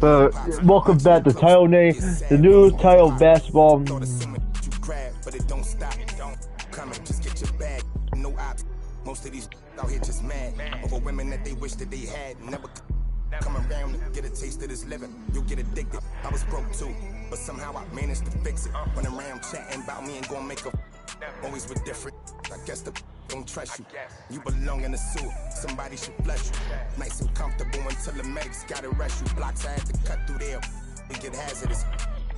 Welcome back to Title Name, the new title of basketball. But it don't stop. Come and just get your bag. No ops. Most of these out here just mad over women that they wish that they had. Never come around and get a taste of this living. You'll get addicted. I was broke too, but somehow I managed to fix it. Run around chatting about me and gonna make a always with different. I guess the don't trust you. You belong in the sewer. Somebody should flush you. Nice and comfortable until the medics gotta rush you. Blocks I had to cut through there. It get hazardous.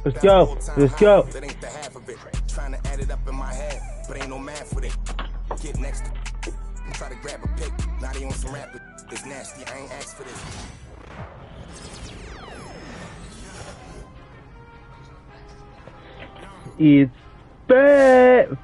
Let's go. Let's go. That ain't the half of it. Trying to add it up in my head, but ain't no math with it. Get next and try to grab a pic. Now they on some rap. It's nasty. I ain't asked for this. It's bad.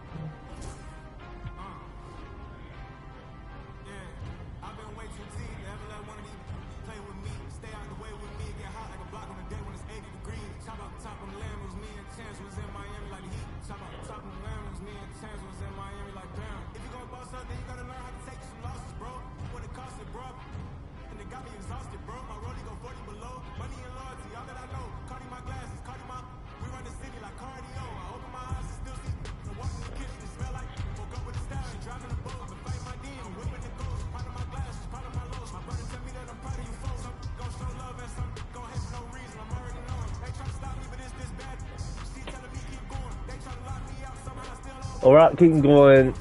Alright, keep going.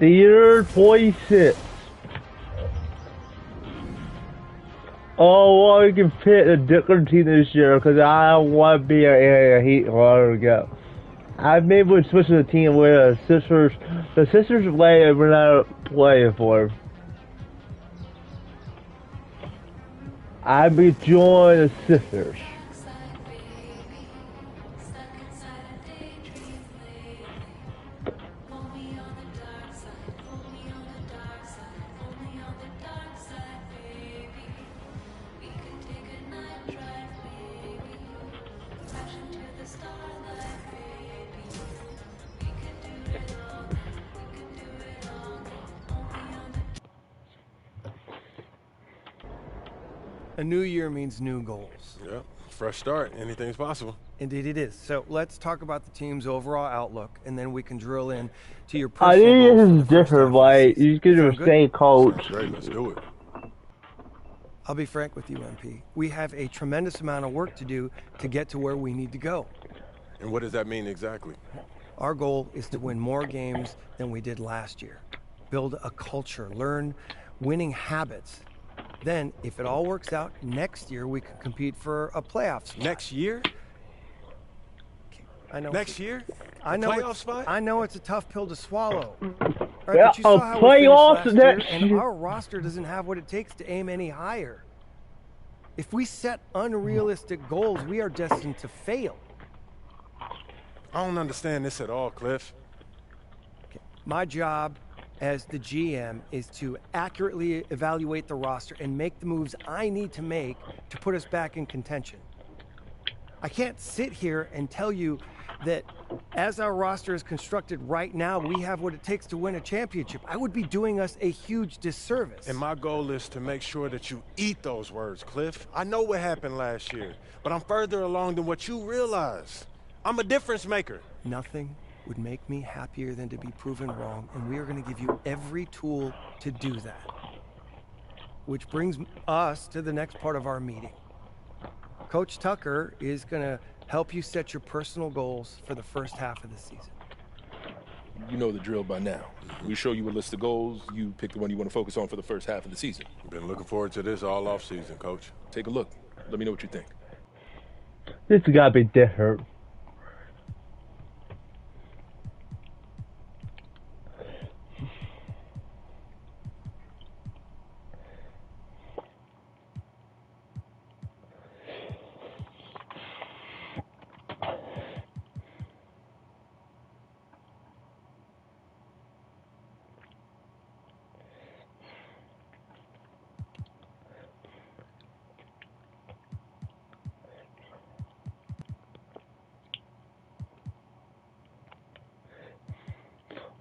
The year 26. Oh, well, we can pick a different team this year because I don't want to be an area heat long ago. I maybe would switch to the team where the sisters play and we're not playing for. I'd be joining the sisters. A new year means new goals. Yeah, fresh start. Anything's possible. Indeed it is. So let's talk about the team's overall outlook, and then we can drill in to your I personal think goals. this is different, like, you get the same coach. Great, let's do it. I'll be frank with you, MP. We have a tremendous amount of work to do to get to where we need to go. And what does that mean exactly? Our goal is to win more games than we did last year. Build a culture, learn winning habits. Then, if it all works out, next year we can compete for a playoff spot. Next year? I know. Next year? I know. Playoff spot? I know it's a tough pill to swallow. Right, Yeah, but you saw how we playoffs finished last next year, and year. our roster doesn't have what it takes to aim any higher. If we set unrealistic goals, we are destined to fail. I don't understand this at all, Cliff. Okay. My job as the GM is to accurately evaluate the roster and make the moves I need to make to put us back in contention. I can't sit here and tell you that as our roster is constructed right now, we have what it takes to win a championship. I would be doing us a huge disservice. And my goal is to make sure that you eat those words, Cliff. I know what happened last year, but I'm further along than what you realize. I'm a difference maker. Nothing would make me happier than to be proven wrong, and we are going to give you every tool to do that. Which brings us to the next part of our meeting. Coach Tucker is going to help you set your personal goals for the first half of the season. You know the drill by now. We show you a list of goals. You pick the one you want to focus on for the first half of the season. Been looking forward to this all off season, Coach. Take a look. Let me know what you think. This has got to be different.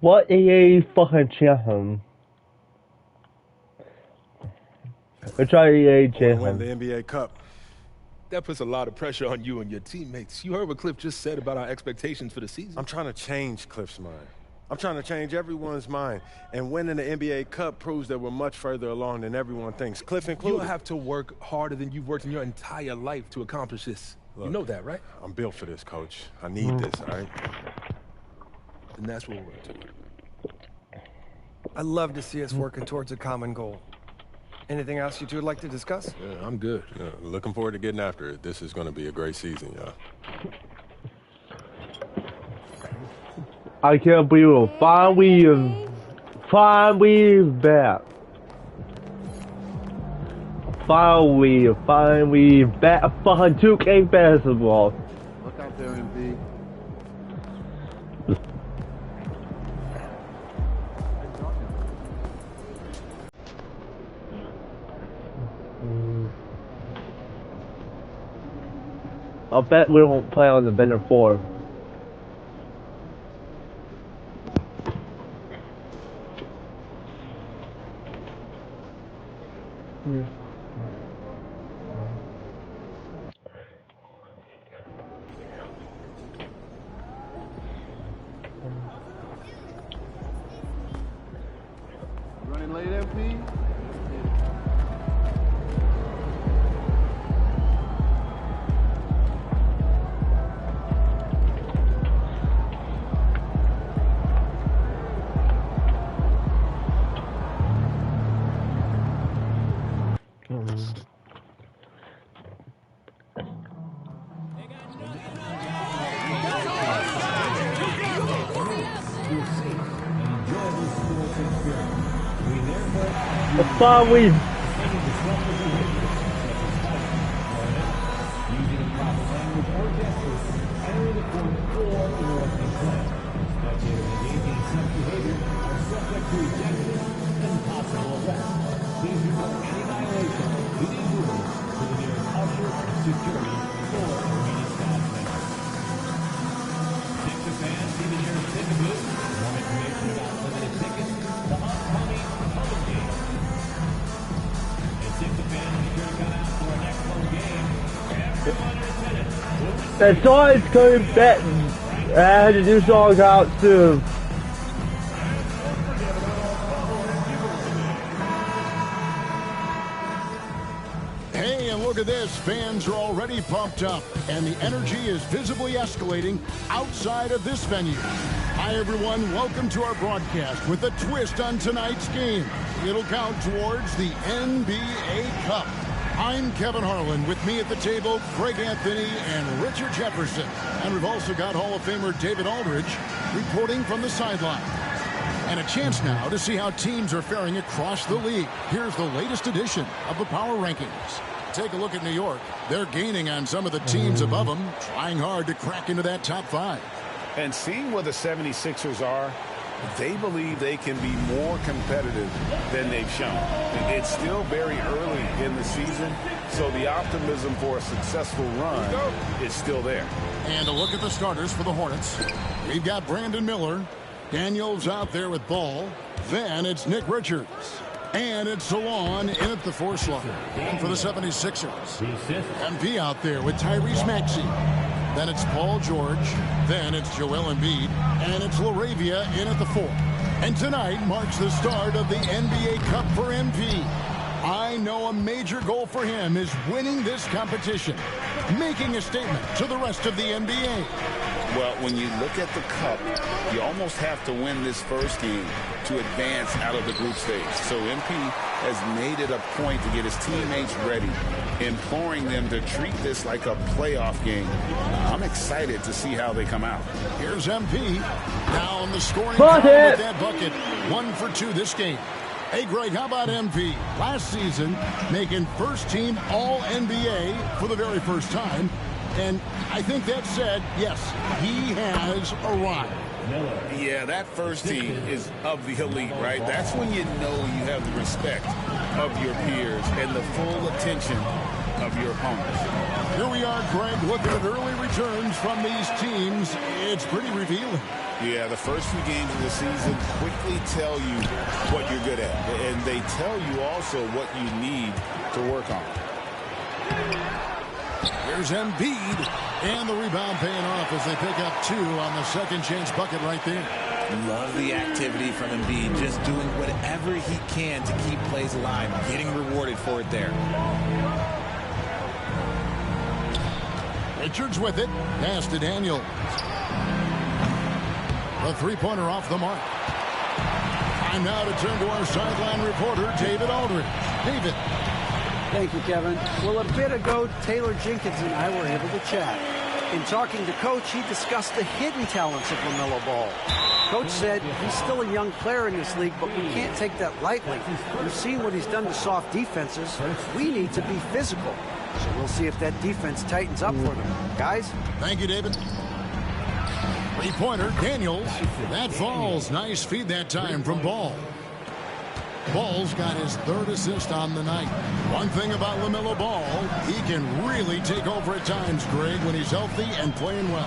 What EA fucking champion? Let's try EA champion. Win the NBA Cup. That puts a lot of pressure on you and your teammates. You heard what Cliff just said about our expectations for the season. I'm trying to change Cliff's mind. I'm trying to change everyone's mind. And winning the NBA Cup proves that we're much further along than everyone thinks, Cliff included. You'll have to work harder than you've worked in your entire life to accomplish this. Look, you know that, right? I'm built for this, Coach. I need this, all right? And that's what we're working toward. I love to see us working towards a common goal. Anything else you two would like to discuss? Yeah, I'm good. Yeah, looking forward to getting after it. This is going to be a great season, y'all. I can't believe it. Finally back. Finally back. Fucking 2K basketball. Look out there, MV. I'll bet we won't play on the better 4. Running late, MP? Finally. That's all it's coming back. I had to do songs out soon. Hey, and look at this. Fans are already pumped up, and the energy is visibly escalating outside of this venue. Hi, everyone. Welcome to our broadcast with a twist on tonight's game. It'll count towards the NBA Cup. I'm Kevin Harlan. With me at the table, Craig Anthony and Richard Jefferson. And we've also got Hall of Famer David Aldridge reporting from the sideline. And a chance now to see how teams are faring across the league. Here's the latest edition of the Power Rankings. Take a look at New York. They're gaining on some of the teams above them, trying hard to crack into that top 5. And seeing where the 76ers are, they believe they can be more competitive than they've shown. It's still very early in the season, so the optimism for a successful run is still there. And a look at the starters for the Hornets. We've got Brandon Miller. Daniels out there with ball. Then it's Nick Richards. And it's Salon in at the 4 slot. And for the 76ers, MP out there with Tyrese Maxey. Then it's Paul George. Then it's Joel Embiid. And it's LaRavia in at the 4. And tonight marks the start of the NBA Cup for MP. I know a major goal for him is winning this competition, making a statement to the rest of the NBA. Well, when you look at the Cup, you almost have to win this first game to advance out of the group stage. So MP has made it a point to get his teammates ready, imploring them to treat this like a playoff game. I'm excited to see how they come out. Here's MP. Now on the scoring column with that bucket. 1 for 2 this game. Hey, Greg, how about MP? Last season, making first-team All-NBA for the very first time. And I think that said, yes, he has arrived. Yeah, that first team is of the elite, right? That's when you know you have the respect of your peers and the full attention of your opponents. Here we are, Greg, looking at early returns from these teams. It's pretty revealing. Yeah, the first few games of the season quickly tell you what you're good at. And they tell you also what you need to work on. Here's Embiid, and the rebound paying off as they pick up 2 on the second chance bucket right there. Love the activity from Embiid, just doing whatever he can to keep plays alive, getting rewarded for it there. Richards with it, pass to Daniels. The three-pointer off the mark. Time now to turn to our sideline reporter, David Aldridge. David. Thank you, Kevin. Well, a bit ago, Taylor Jenkins and I were able to chat. In talking to Coach, he discussed the hidden talents of LaMelo Ball. Coach said he's still a young player in this league, but we can't take that lightly. We've seen what he's done to soft defenses. We need to be physical. So we'll see if that defense tightens up for them. Guys? Thank you, David. Three-pointer, Daniels. That falls. Nice feed that time from Ball. Ball's got his 3rd assist on the night. One thing about LaMelo Ball, he can really take over at times, Greg, when he's healthy and playing well.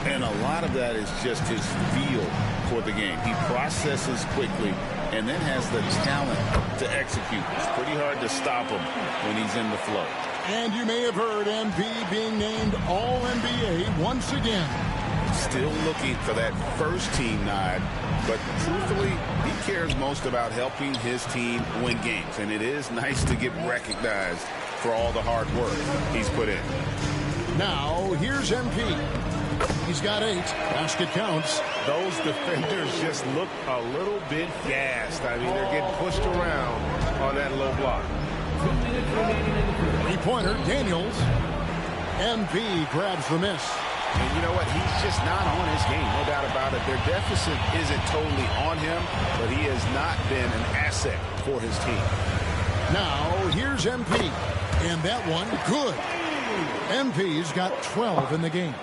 And a lot of that is just his feel for the game. He processes quickly and then has the talent to execute. It's pretty hard to stop him when he's in the flow. And you may have heard MP being named All-NBA once again. Still looking for that first-team nod, but truthfully, he cares most about helping his team win games. And it is nice to get recognized for all the hard work he's put in. Now, here's MP. He's got 8. Basket counts. Those defenders just look a little bit gassed. I mean, they're getting pushed around on that low block. Three-pointer, Daniels. MP grabs the miss. And you know what? He's just not on his game, no doubt about it. Their deficit isn't totally on him, but he has not been an asset for his team. Now, here's MP. And that one, good. MP's got 12 in the game.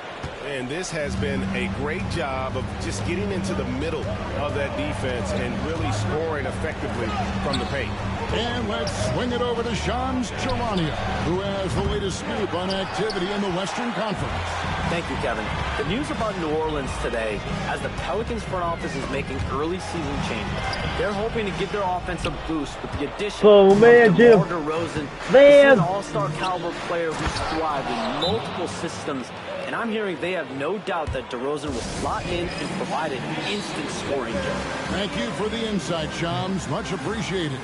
And this has been a great job of just getting into the middle of that defense and really scoring effectively from the paint. And let's swing it over to Shams Charania, who has the latest scoop on activity in the Western Conference. Thank you, Kevin. The news about New Orleans today, as the Pelicans front office is making early season changes. They're hoping to give their offense a boost with the addition of DeMar DeRozan, an all-star caliber player who's thrived in multiple systems. And I'm hearing they have no doubt that DeRozan will slot in and provide an instant scoring job. Thank you for the insight, Shams. Much appreciated.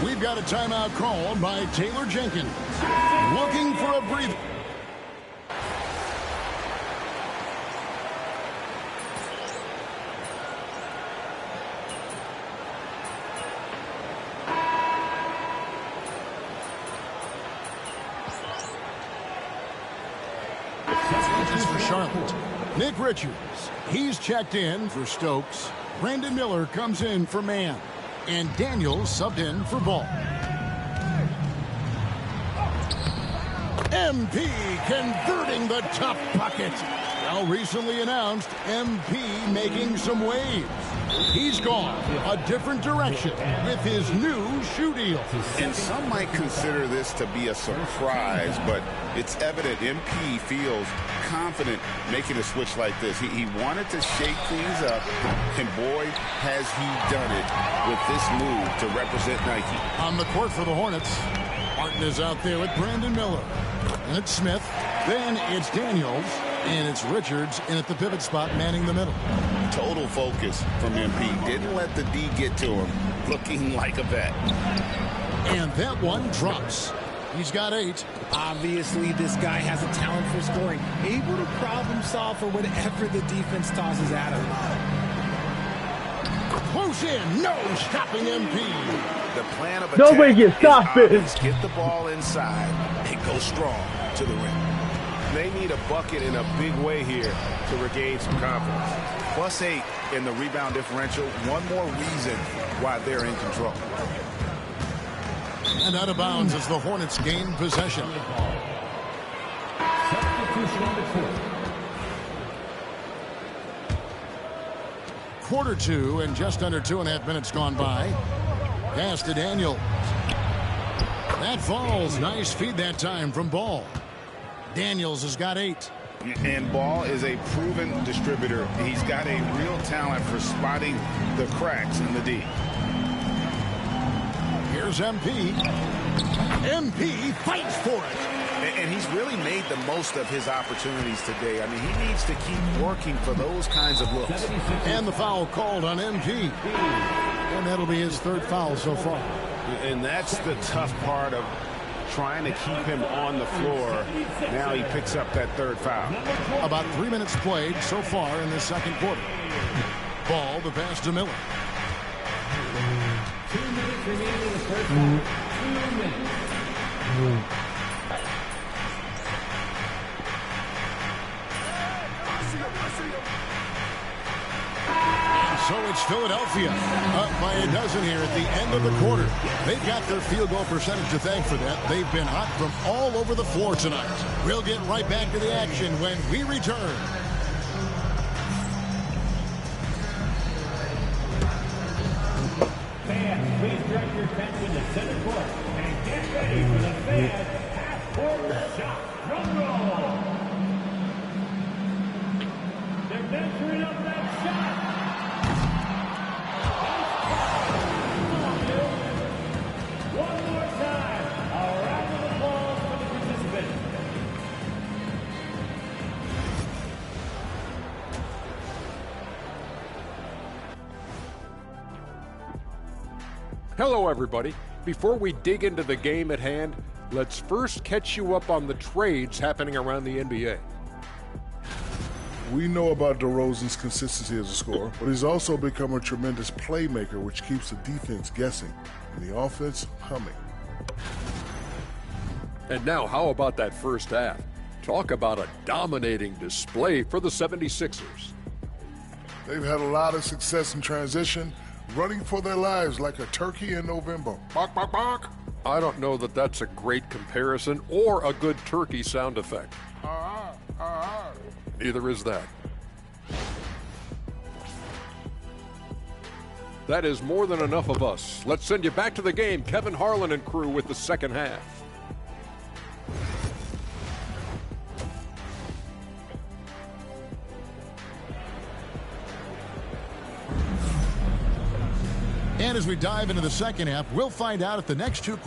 We've got a timeout called by Taylor Jenkins. Looking for a breather. For Charlotte, Nick Richards. He's checked in for Stokes. Brandon Miller comes in for Mann. And Daniels subbed in for Ball. MP converting the tough bucket. Well, recently announced, MP making some waves. He's gone a different direction with his new shoe deal. And some might consider this to be a surprise, but it's evident MP feels confident making a switch like this. He wanted to shake things up, and boy, has he done it with this move to represent Nike. On the court for the Hornets, Martin is out there with Brandon Miller. And it's Smith. Then it's Daniels. And it's Richards in at the pivot spot, manning the middle. Total focus from MP. Didn't let the D get to him. Looking like a vet. And that one drops. He's got 8. Obviously, this guy has a talent for scoring. Able to problem solve for whatever the defense tosses at him. Close in. No stopping MP. The plan of Nobody attack can stop it. is get the ball inside and go strong to the rim. They need a bucket in a big way here to regain some confidence. +8 in the rebound differential. One more reason why they're in control. And out of bounds as the Hornets gain possession. Quarter 2 and just under 2.5 minutes gone by. Pass to Daniel. That falls. Nice feed that time from Ball. Daniels has got 8. And Ball is a proven distributor. He's got a real talent for spotting the cracks in the D. Here's MP. MP fights for it. And he's really made the most of his opportunities today. I mean, he needs to keep working for those kinds of looks. And the foul called on MP. And that'll be his 3rd foul so far. And that's the tough part of trying to keep him on the floor. Now he picks up that 3rd foul. About 3 minutes played so far in the 2nd quarter. Ball, the pass to Miller. 2 minutes remaining in the first half. 2 minutes. So it's Philadelphia up by a dozen here at the end of the quarter. They've got their field goal percentage to thank for that. They've been hot from all over the floor tonight. We'll get right back to the action when we return. Fans, please direct your attention to center court and get ready for the fans half-court shot. Drum roll. They're measuring up that shot. One more time. A round of applause for the participants. Hello, everybody. Before we dig into the game at hand, let's first catch you up on the trades happening around the NBA. We know about DeRozan's consistency as a scorer, but he's also become a tremendous playmaker, which keeps the defense guessing and the offense humming. And now, how about that first half? Talk about a dominating display for the 76ers. They've had a lot of success in transition, running for their lives like a turkey in November. Bark, bark, bark. I don't know that that's a great comparison or a good turkey sound effect. Neither is that. That is more than enough of us. Let's send you back to the game. Kevin Harlan and crew with the second half. And as we dive into the second half, we'll find out if the next 2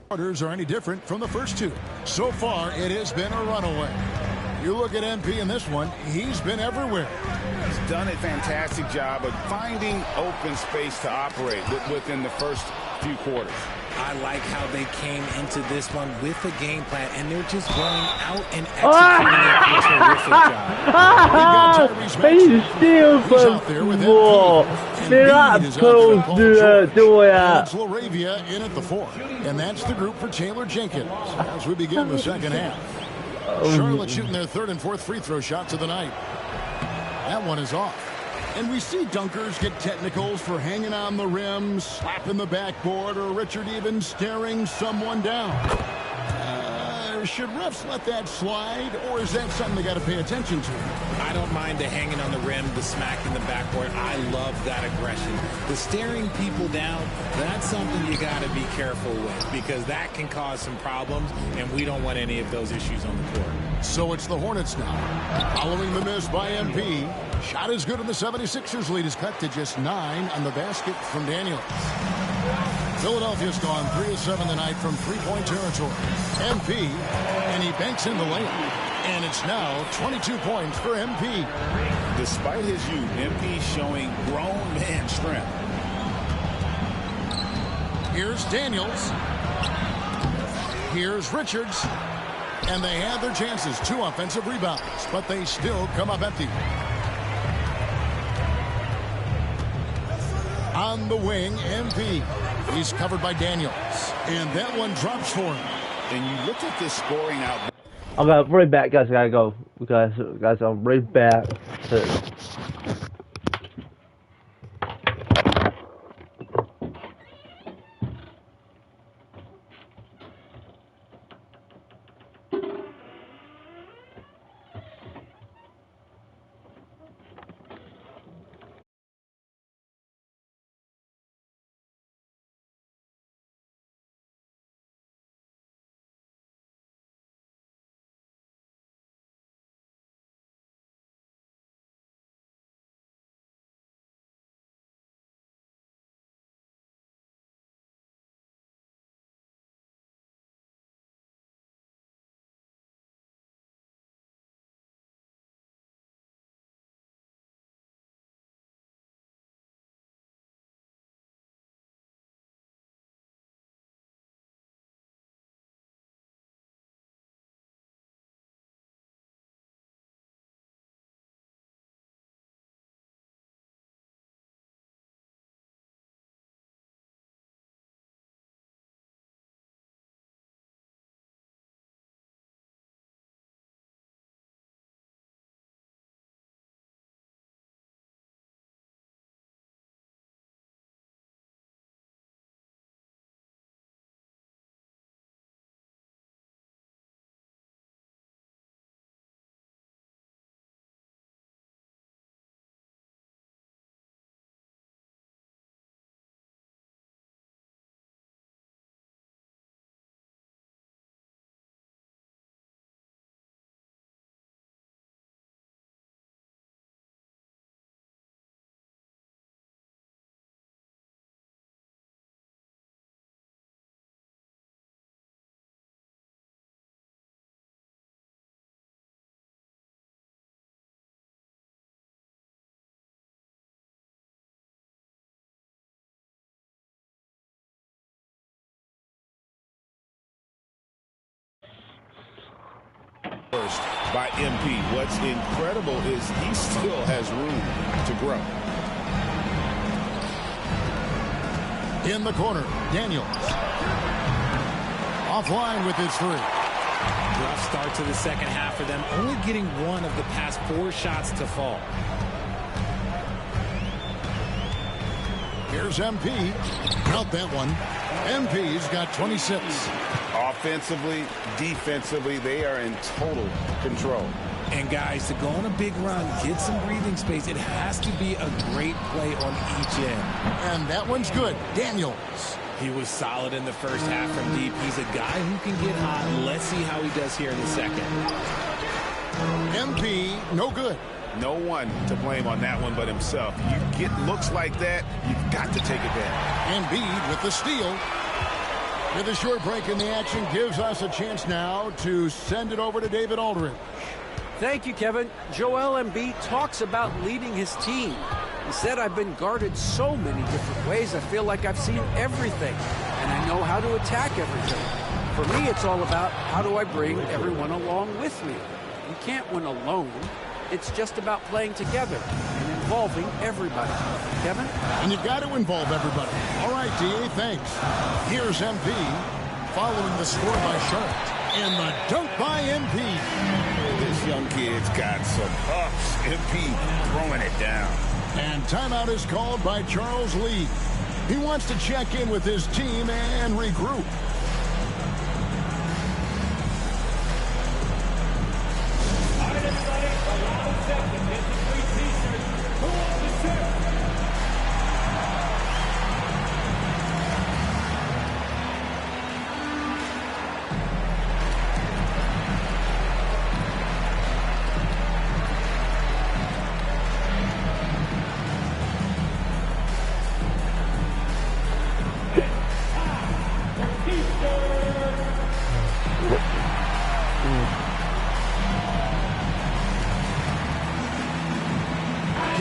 quarters are any different from the first 2. So far, it has been a runaway. You look at MP in this one, he's been everywhere. He's done a fantastic job of finding open space to operate within the first few quarters. I like how they came into this one with a game plan, and they're just going out and executing a terrific job. He steals from the ball. They're not supposed to do that. It's Laravia in at the 4. And that's the group for Taylor Jenkins as we begin the second half. Charlotte shooting their 3rd and 4th free throw shots of the night. That one is off. And we see dunkers get technicals for hanging on the rim, slapping the backboard, or Richard even staring someone down. Should refs let that slide, or is that something they got to pay attention to? I don't mind the hanging on the rim, the smack in the backboard. I love that aggression. The staring people down, that's something you got to be careful with, because that can cause some problems, and we don't want any of those issues on the court. So it's the Hornets now. Following the miss by MP. Shot is good, and the 76ers lead is cut to just 9 on the basket from Daniels. Philadelphia's gone 3 of 7 tonight from 3-point territory. MP, and he banks in the layup. And it's now 22 points for MP. Despite his youth, MP showing grown man strength. Here's Daniels. Here's Richards. And they had their chances. 2 offensive rebounds, but they still come up empty. On the wing, MP. He's covered by Daniels. And that one drops for him. And you look at this scoring out. Okay, right back, guys. I gotta go. Guys, I'm right back. By MP. What's incredible is he still has room to grow. In the corner, Daniels. Offline with his 3. Rough start to the second half for them, only getting 1 of the past 4 shots to fall. Here's MP. Count that one. MP's got 26. Offensively, defensively, they are in total control. And guys, to go on a big run, get some breathing space, it has to be a great play on each end. And that one's good. Daniels. He was solid in the first half from deep. He's a guy who can get hot. Let's see how he does here in the second. MP, no good. No one to blame on that one but himself. You get looks like that, you've got to take advantage. Embiid with the steal. With a short break in the action, gives us a chance now to send it over to David Aldridge. Thank you, Kevin. Joel Embiid talks about leading his team. He said, I've been guarded so many different ways, I feel like I've seen everything, and I know how to attack everything. For me, it's all about how do I bring everyone along with me. You can't win alone. It's just about playing together and involving everybody. Kevin? And you've got to involve everybody. All right, D.A., thanks. Here's MP following the score by Charlotte. And the dunk by MP. This young kid's got some ups. MP throwing it down. And timeout is called by Charles Lee. He wants to check in with his team and regroup.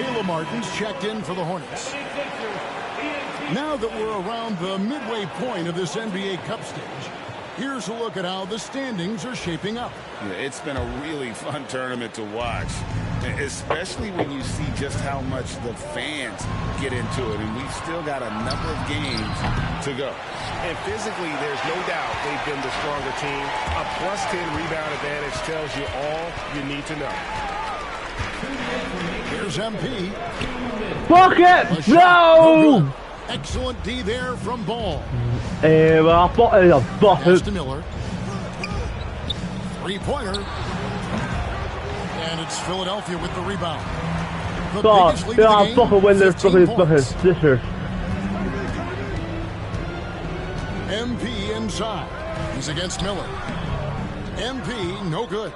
Caleb Martin's checked in for the Hornets. Now that we're around the midway point of this NBA Cup stage, here's a look at how the standings are shaping up. Yeah, it's been a really fun tournament to watch, especially when you see just how much the fans get into it. And we've still got a number of games to go. And physically, there's no doubt they've been the stronger team. A +10 rebound advantage tells you all you need to know. Here's MP. Bucket! No! Excellent D there from Ball. I thought it was a Pass bucket. to Miller. Three-pointer. And it's Philadelphia with the rebound. The biggest lead of the game, fucking win this 15 fucking points. sisters. MP inside. He's against Miller. MP, no good.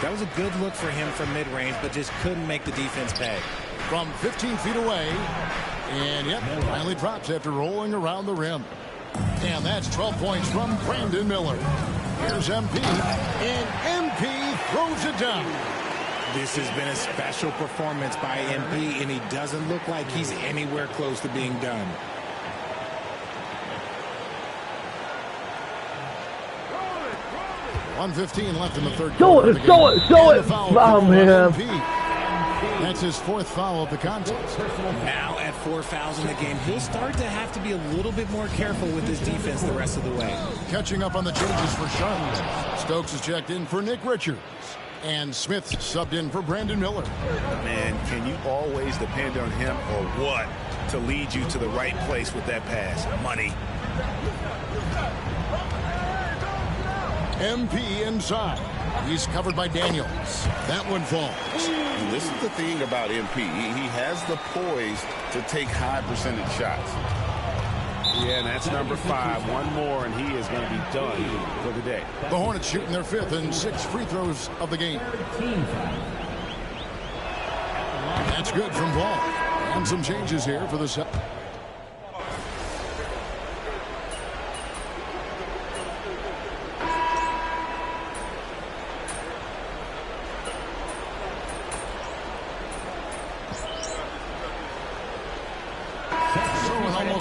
That was a good look for him from mid-range, but just couldn't make the defense pay. From 15 feet away. And yep, finally drops after rolling around the rim. And that's 12 points from Brandon Miller. Here's MP. And MP throws it down. This has been a special performance by MP, and he doesn't look like he's anywhere close to being done. .115 left in the third Show quarter. it, show it, show it. Oh, man. That's his fourth foul of the contest. Now at 4 fouls in the game, he'll start to have to be a little bit more careful with his defense the rest of the way. Catching up on the changes for Charlotte. Stokes is checked in for Nick Richards. And Smith subbed in for Brandon Miller. Man, can you always depend on him or what to lead you to the right place with that pass? Money. MP inside. He's covered by Daniels. That one falls. And this is the thing about MP. He has the poise to take high percentage shots. Yeah, and that's number 5. One more, and he is going to be done for the day. The Hornets shooting their 5th and 6th free throws of the game. That's good from Ball. And some changes here for the set.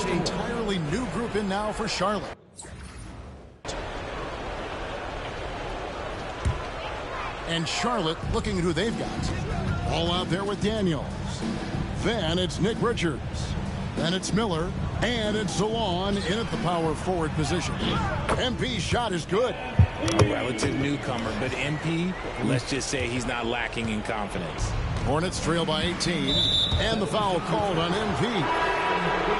Entirely new group in now for Charlotte. And Charlotte looking at who they've got. All out there with Daniels. Then it's Nick Richards. Then it's Miller. And it's Zalon in at the power forward position. MP's shot is good. A relative newcomer, but MP, let's just say he's not lacking in confidence. Hornets trail by 18. And the foul called on MP.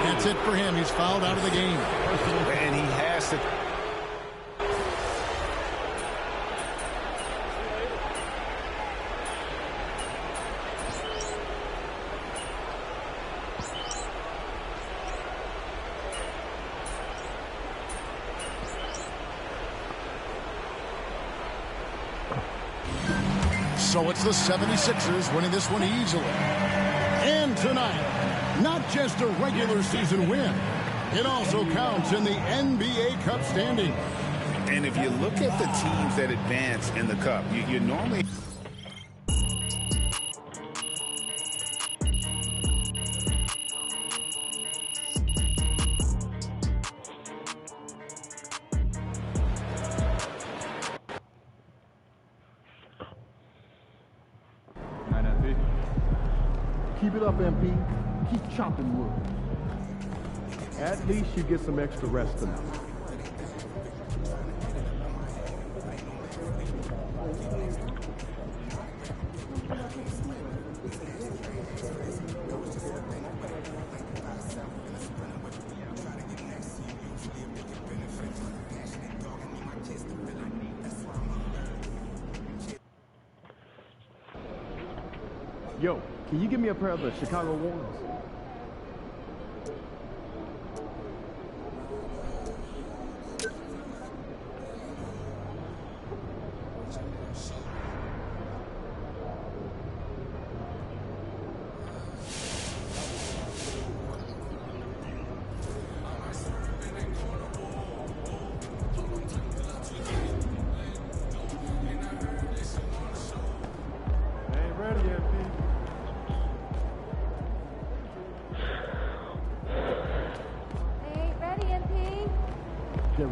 That's it for him. He's fouled out of the game. And he has to. So it's the 76ers winning this one easily. And tonight, not just a regular season win, it also counts in the NBA Cup standing. And if you look at the teams that advance in the Cup, you normally... Keep it up, MP. Keep chopping wood. At least you get some extra rest tonight. Yo, can you give me a pair of the Chicago ones?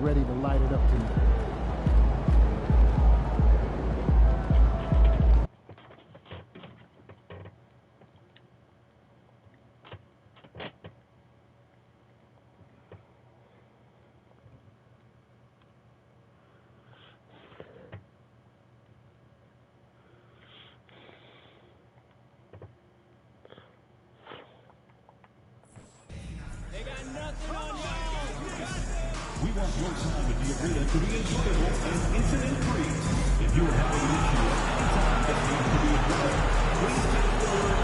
ready to light it up tonight. We want your time at the arena to be enjoyable and incident-free. If you are having an issue at any time that needs to be addressed, please text the word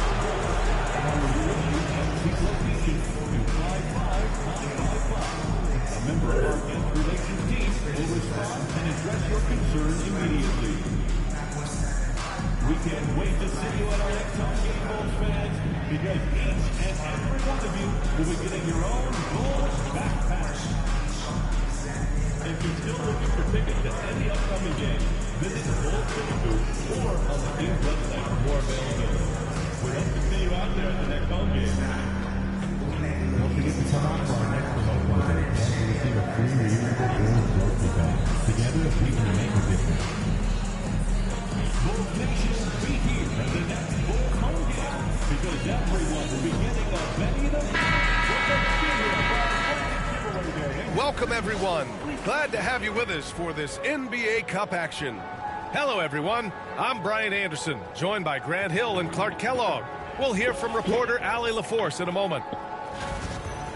our issue and seek location to 55555. A member of our guest relations team will respond and address your concern immediately. We can't wait to see you at our next home game, Bulls fans, because each and every one of you will be getting your own Bulls backpack. If you're still looking for tickets to any upcoming game, visit the Bulls ticket booth or on the team's website for more availability. We hope to see you out there at the next home game. Don't forget to come out for our next remote Monday and to receive a free reusable Bulls jersey bag. Together, we can make a difference. Bulls Nation, be here at the next Bulls home game, because everyone will be getting a Benny the Welcome, everyone. Glad to have you with us for this NBA Cup action. Hello, everyone. I'm Brian Anderson, joined by Grant Hill and Clark Kellogg. We'll hear from reporter Allie LaForce in a moment.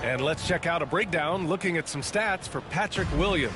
And let's check out a breakdown looking at some stats for Patrick Williams.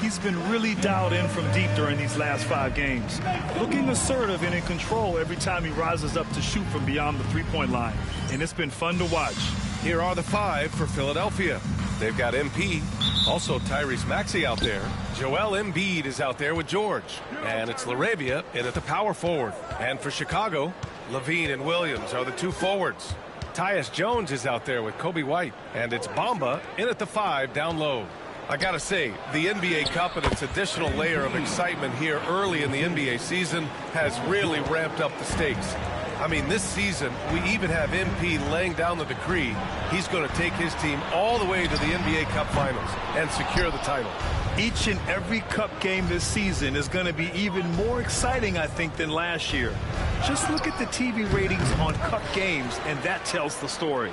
He's been really dialed in from deep during these last 5 games. Looking assertive and in control every time he rises up to shoot from beyond the three-point line. And it's been fun to watch. Here are the 5 for Philadelphia. They've got MP, also Tyrese Maxey out there. Joel Embiid is out there with George. And it's LaRavia in at the power forward. And for Chicago, Levine and Williams are the 2 forwards. Tyus Jones is out there with Kobe White. And it's Bamba in at the 5 down low. I gotta say, the NBA Cup and its additional layer of excitement here early in the NBA season has really ramped up the stakes. I mean, this season, we even have MP laying down the decree he's going to take his team all the way to the NBA Cup Finals and secure the title. Each and every Cup game this season is going to be even more exciting, I think, than last year. Just look at the TV ratings on Cup games, and that tells the story.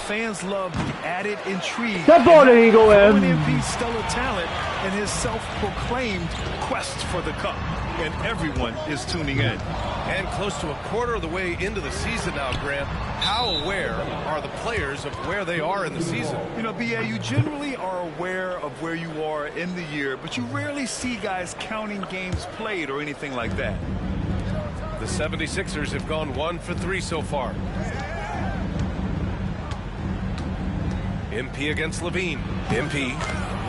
Fans love the added intrigue. That ball didn't go in. MP's stellar talent and his self-proclaimed quest for the Cup. And everyone is tuning in. And close to a quarter of the way into the season now, Grant, how aware are the players of where they are in the season? You know, BA, you generally are aware of where you are in the year, but you rarely see guys counting games played or anything like that. The 76ers have gone 1 for 3 so far. MP against Levine. MP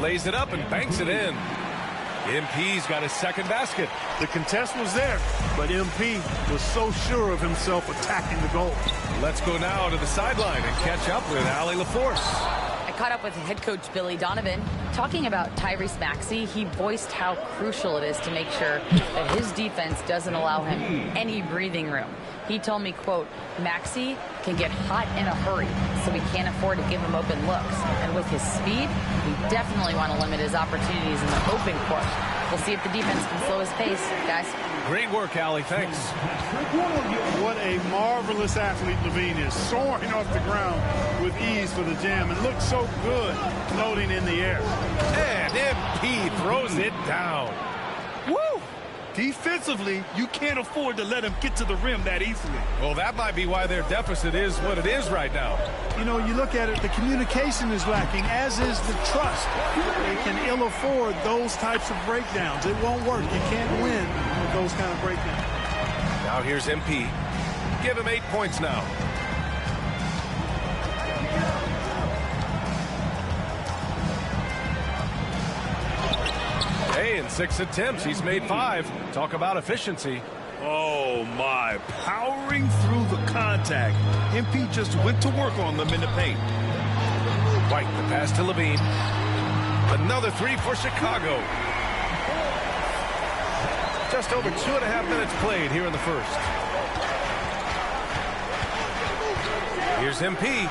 lays it up and banks it in. MP's got his second basket. The contest was there, but MP was so sure of himself attacking the goal. Let's go now to the sideline and catch up with Allie LaForce. I caught up with head coach Billy Donovan. Talking about Tyrese Maxey, he voiced how crucial it is to make sure that his defense doesn't allow him any breathing room. He told me, quote, Maxey can get hot in a hurry, so we can't afford to give him open looks. And with his speed, we definitely want to limit his opportunities in the open court. We'll see if the defense can slow his pace, guys. Great work, Allie. Thanks. What a marvelous athlete Levine is, soaring off the ground with ease for the jam, and looks so good floating in the air. And MP throws it down. Woo! Defensively, you can't afford to let him get to the rim that easily. Well, that might be why their deficit is what it is right now. You know, you look at it, the communication is lacking, as is the trust. They can ill afford those types of breakdowns. It won't work. You can't win with those kind of breakdowns. Now here's MP. Give him 8 points now. Hey, in 6 attempts, he's made 5. Talk about efficiency. Oh, my. Powering through the contact. MP just went to work on them in the paint. White, the pass to Levine. Another 3 for Chicago. Just over 2.5 minutes played here in the first. Here's MP.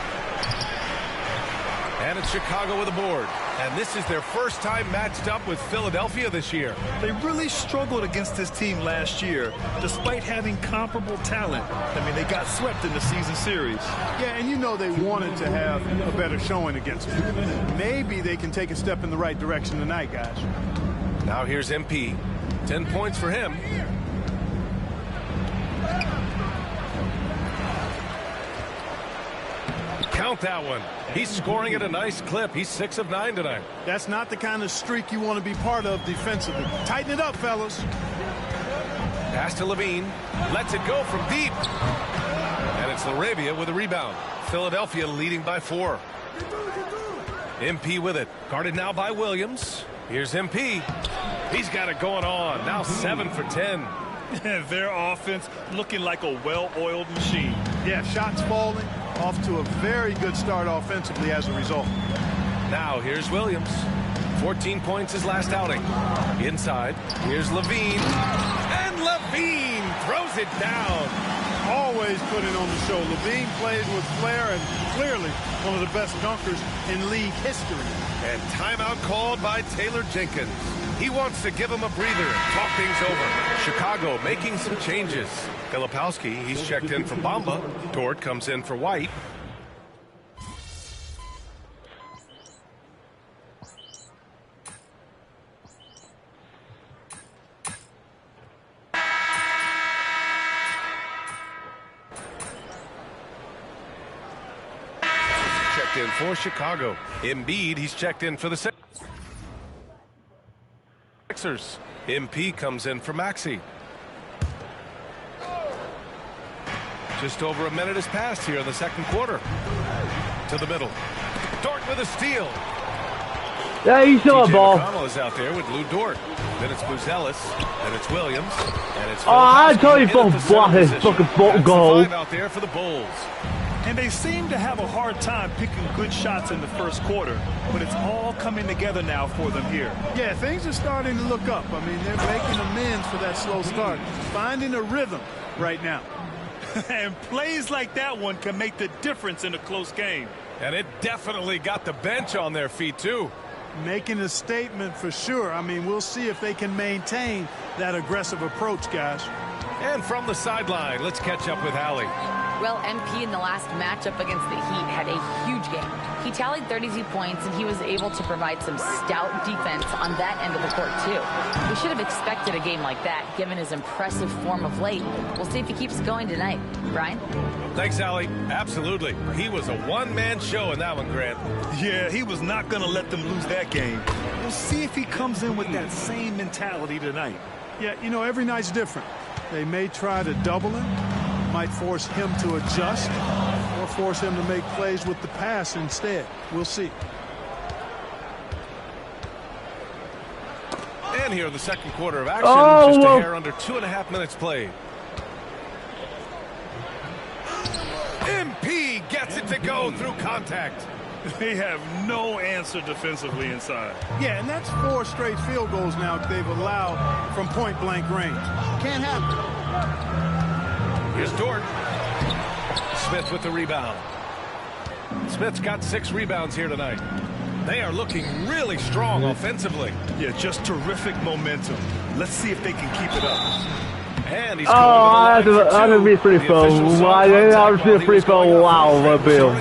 And it's Chicago with a board. And this is their first time matched up with Philadelphia this year. They really struggled against this team last year, despite having comparable talent. I mean, they got swept in the season series. Yeah, and you know they wanted to have a better showing against them. Maybe they can take a step in the right direction tonight, guys. Now here's MP. 10 points for him. Count that one. He's scoring at a nice clip. He's 6 of 9 tonight. That's not the kind of streak you want to be part of defensively. Tighten it up, fellas. Pass to Levine. Lets it go from deep. And it's Laravia with a rebound. Philadelphia leading by 4. MP with it. Guarded now by Williams. Here's MP. He's got it going on. Now 7 for 10. Their offense looking like a well-oiled machine. Yeah, shots falling. Off to a very good start offensively as a result. Now here's Williams. 14 points his last outing. Inside, here's Levine. And Levine throws it down. Always putting on the show. Levine plays with flair and clearly one of the best dunkers in league history. And timeout called by Taylor Jenkins. He wants to give him a breather and talk things over. Chicago making some changes. Filipowski, he's checked in for Bamba. Dort comes in for White. Checked in for Chicago. Embiid, he's checked in for the Sixers. MP comes in for Maxey. Just over a minute has passed here in the second quarter. To the middle. Dort with a steal. Yeah, you saw a ball. McConnell is out there with Lou Dort. Then it's Buzelis. Then it's Williams. And it's I told you to block his fucking goal. Out there for the Bulls. And they seem to have a hard time picking good shots in the first quarter, but it's all coming together now for them here. Yeah, things are starting to look up. I mean, they're making amends for that slow start, finding a rhythm right now. And plays like that one can make the difference in a close game. And it definitely got the bench on their feet, too. Making a statement for sure. I mean, we'll see if they can maintain that aggressive approach, guys. And from the sideline, let's catch up with Hallie. Well, MP in the last matchup against the Heat had a huge game. He tallied 32 points, and he was able to provide some stout defense on that end of the court, too. We should have expected a game like that, given his impressive form of late. We'll see if he keeps going tonight. Brian? Thanks, Allie. Absolutely. He was a one-man show in that one, Grant. Yeah, he was not going to let them lose that game. We'll see if he comes in with that same mentality tonight. Yeah, you know, every night's different. They may try to double him, might force him to adjust, or force him to make plays with the pass instead. We'll see. And here in the second quarter of action, just a hair under 2.5 minutes played. MP gets it to go through contact. They have no answer defensively inside. Yeah, and that's 4 straight field goals now they've allowed from point-blank range. Can't happen. Here's Dort. Smith with the rebound. Smith's got 6 rebounds here tonight. They are looking really strong offensively. Yeah, just terrific momentum. Let's see if they can keep it up. And he's I have to be free throw. I have to be free throw. Wow, Bill.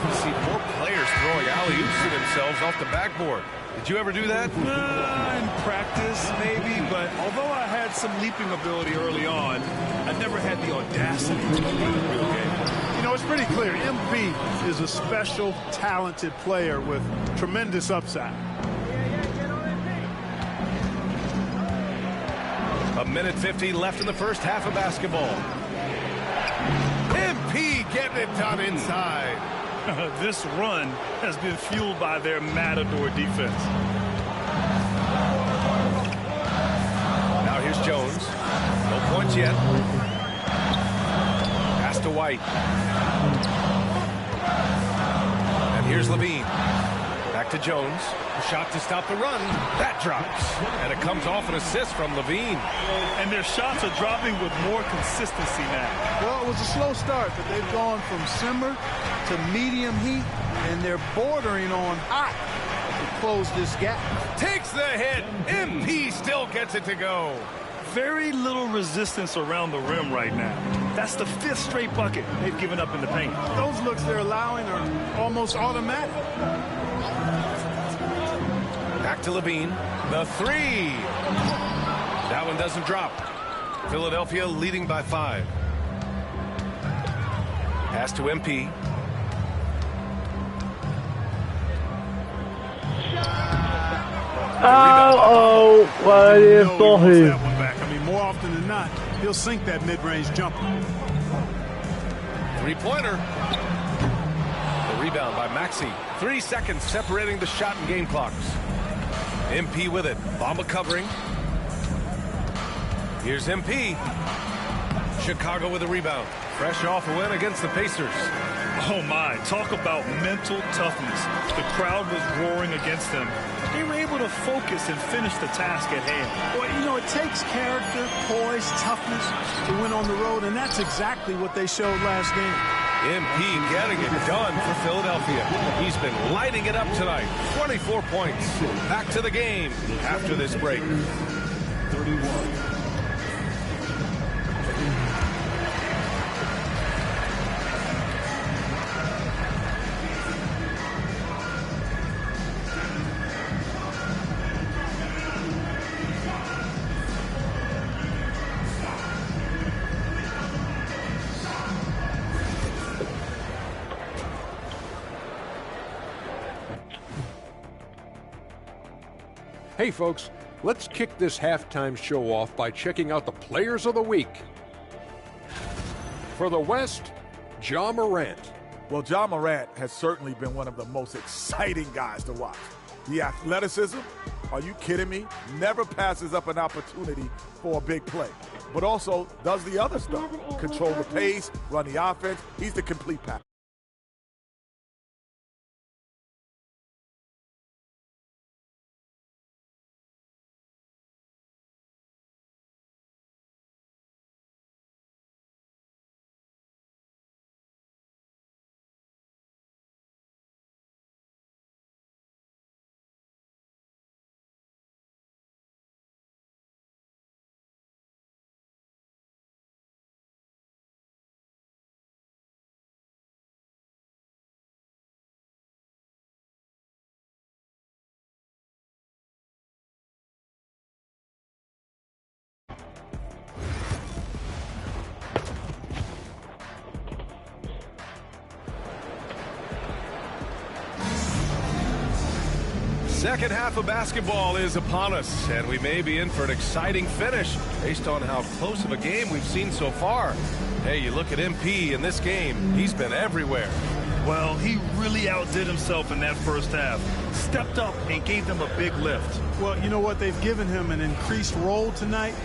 Alley-oops to themselves off the backboard. Did you ever do that? In practice, maybe, but although I had some leaping ability early on, I never had the audacity to do it in the real game. You know, it's pretty clear. MP is a special, talented player with tremendous upside. A minute 50 left in the first half of basketball. MP getting it done inside. This run has been fueled by their matador defense. Now here's Jones. No points yet. Pass to White. And here's Levine. Back to Jones. A shot to stop the run. That drops. And it comes off an assist from Levine. And their shots are dropping with more consistency now. Well, it was a slow start, but they've gone from simmer to medium heat, and they're bordering on hot. to close this gap. Takes the hit. MP still gets it to go. Very little resistance around the rim right now. That's the 5th straight bucket they've given up in the paint. Those looks they're allowing are almost automatic. Back to Levine. The 3. That one doesn't drop. Philadelphia leading by 5. Pass to MP. What is going that one back. I mean, more often than not, he'll sink that mid-range jumper. 3-pointer. The rebound by Maxey. 3 seconds separating the shot and game clocks. MP with it. Bamba covering. Here's MP. Chicago with a rebound. Fresh off a win against the Pacers. Oh my, talk about mental toughness. The crowd was roaring against them. They were able to focus and finish the task at hand. Well, you know, it takes character, poise, toughness to win on the road, and that's exactly what they showed last game. MP getting it done for Philadelphia. He's been lighting it up tonight. 24 points. Back to the game after this break. 31. Hey folks, let's kick this halftime show off by checking out the Players of the Week. For the West, Ja Morant. Well, Ja Morant has certainly been one of the most exciting guys to watch. The athleticism, are you kidding me? Never passes up an opportunity for a big play, but also does the other stuff. Control the pace, run the offense. He's the complete package. Second half of basketball is upon us, and we may be in for an exciting finish based on how close of a game we've seen so far. Hey, you look at MP in this game, he's been everywhere. Well, he really outdid himself in that first half. Stepped up and gave them a big lift. Well, you know what? They've given him an increased role tonight,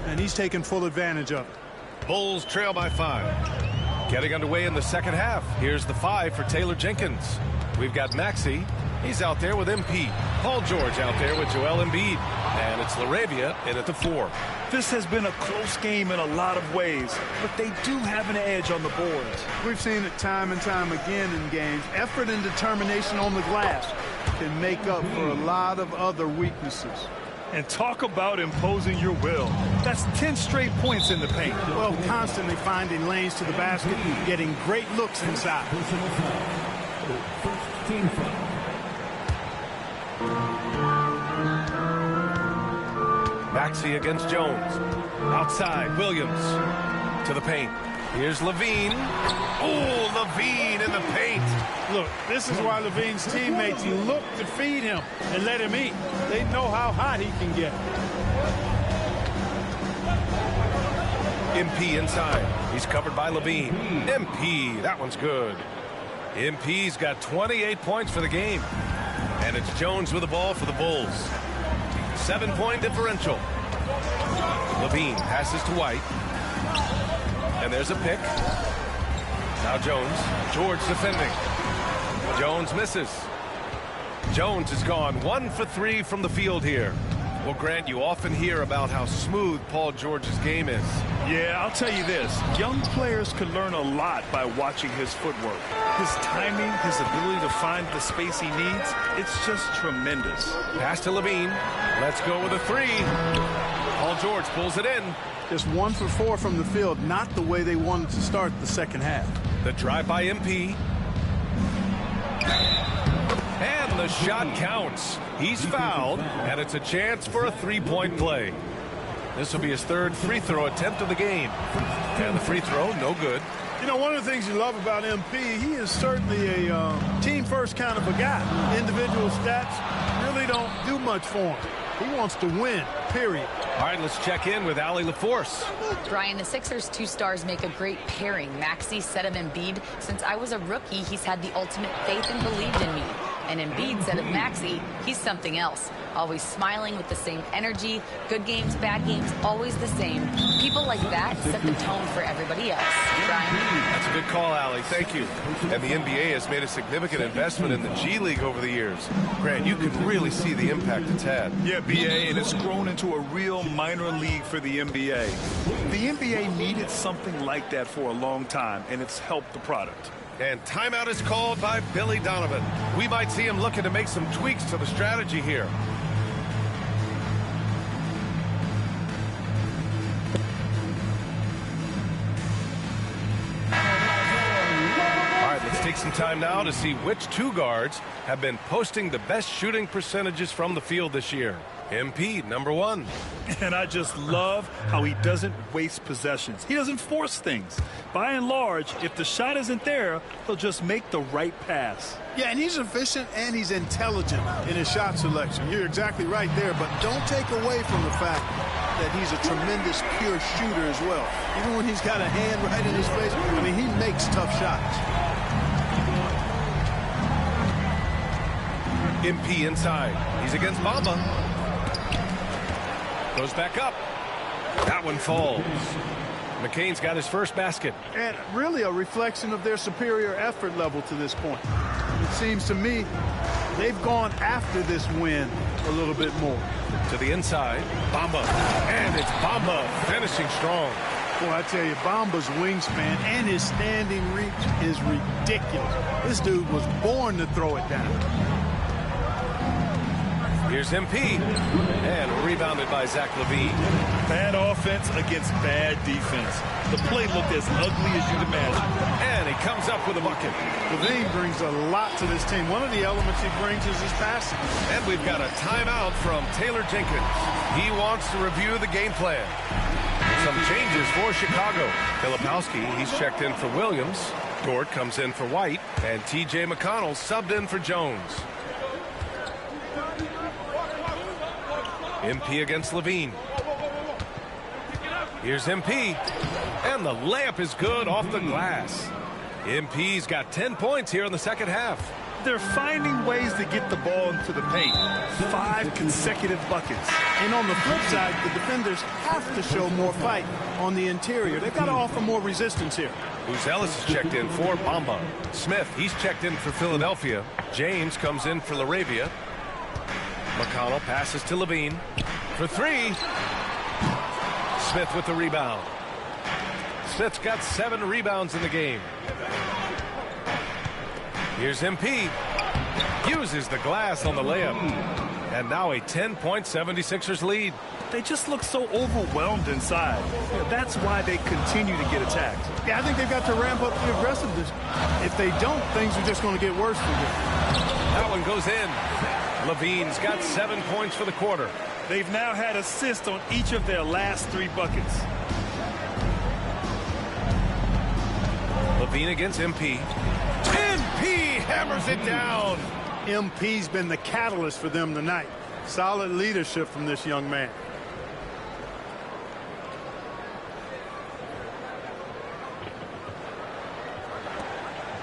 and he's taken full advantage of it. Bulls trail by 5. Getting underway in the second half. Here's the 5 for Taylor Jenkins. We've got Maxey. He's out there with MP. Paul George out there with Joel Embiid. And it's LaRavia in at the 4. This has been a close game in a lot of ways, but they do have an edge on the boards. We've seen it time and time again in games. Effort and determination on the glass can make up for a lot of other weaknesses. And talk about imposing your will. That's 10 straight points in the paint. Well, constantly finding lanes to the basket, getting great looks inside. First team foul. Maxey against Jones. Outside, Williams to the paint. Here's Levine. Oh, Levine in the paint. Look, this is why Levine's teammates look to feed him and let him eat. They know how hot he can get. MP inside. He's covered by Levine. MP, that one's good. MP's got 28 points for the game. And it's Jones with the ball for the Bulls. 7-point differential. Levine passes to White. And there's a pick. Now Jones. George defending. Jones misses. Jones is gone 1 for 3 from the field here. Well, Grant, you often hear about how smooth Paul George's game is. Yeah, I'll tell you this. Young players can learn a lot by watching his footwork. His timing, his ability to find the space he needs, it's just tremendous. Pass to Levine. Let's go with a three. Paul George pulls it in. Just 1 for 4 from the field, not the way they wanted to start the second half. The drive by MP. And the shot counts. He's fouled, and it's a chance for a three-point play. This will be his third free throw attempt of the game. And the free throw, no good. You know, one of the things you love about MP, he is certainly a team-first kind of a guy. Individual stats really don't do much for him. He wants to win, period. All right, let's check in with Allie LaForce. Brian, the Sixers' two stars make a great pairing. Maxey said of Embiid, since I was a rookie, he's had the ultimate faith and believed in me. And Embiid said of Maxey, he's something else. Always smiling with the same energy. Good games, bad games, always the same. People like that set the tone for everybody else. Brian? That's a good call, Allie. Thank you. And the NBA has made a significant investment in the G League over the years. Grant, you can really see the impact it's had. Yeah, BA, and it's grown into a real minor league for the NBA. The NBA needed something like that for a long time, and it's helped the product. And timeout is called by Billy Donovan. We might see him looking to make some tweaks to the strategy here. Take some time now to see which two guards have been posting the best shooting percentages from the field this year. MP, number 1. And I just love how he doesn't waste possessions. He doesn't force things. By and large, if the shot isn't there, he'll just make the right pass. Yeah, and he's efficient and he's intelligent in his shot selection. You're exactly right there, but don't take away from the fact that he's a tremendous pure shooter as well. Even when he's got a hand right in his face, I mean, he makes tough shots. MP inside. He's against Bamba. Goes back up. That one falls. McCain's got his first basket. And really a reflection of their superior effort level to this point. It seems to me they've gone after this win a little bit more. To the inside. Bamba. And it's Bamba finishing strong. Boy, I tell you, Bamba's wingspan and his standing reach is ridiculous. This dude was born to throw it down. Here's MP, and rebounded by Zach LaVine. Bad offense against bad defense. The play looked as ugly as you'd imagine. And he comes up with a bucket. LaVine brings a lot to this team. One of the elements he brings is his passing. And we've got a timeout from Taylor Jenkins. He wants to review the game plan. Some changes for Chicago. Filipowski, he's checked in for Williams. Dort comes in for White. And T.J. McConnell subbed in for Jones. MP against Levine. Here's MP. And the layup is good off the glass. MP's got 10 points here in the second half. They're finding ways to get the ball into the paint. 5 consecutive buckets. And on the flip side, the defenders have to show more fight on the interior. They've got to offer more resistance here. Uzelis is checked in for Bamba. Smith, he's checked in for Philadelphia. James comes in for Laravia. McConnell passes to Levine for 3. Smith with the rebound. Smith's got 7 rebounds in the game. Here's MP. Uses the glass on the layup. And now a 10-point 76ers lead. They just look so overwhelmed inside. That's why they continue to get attacked. Yeah, I think they've got to ramp up the aggressiveness. If they don't, things are just going to get worse for them. That one goes in. Levine's got 7 points for the quarter. They've now had assists on each of their last 3 buckets. Levine against MP. MP hammers it down. MP's been the catalyst for them tonight. Solid leadership from this young man.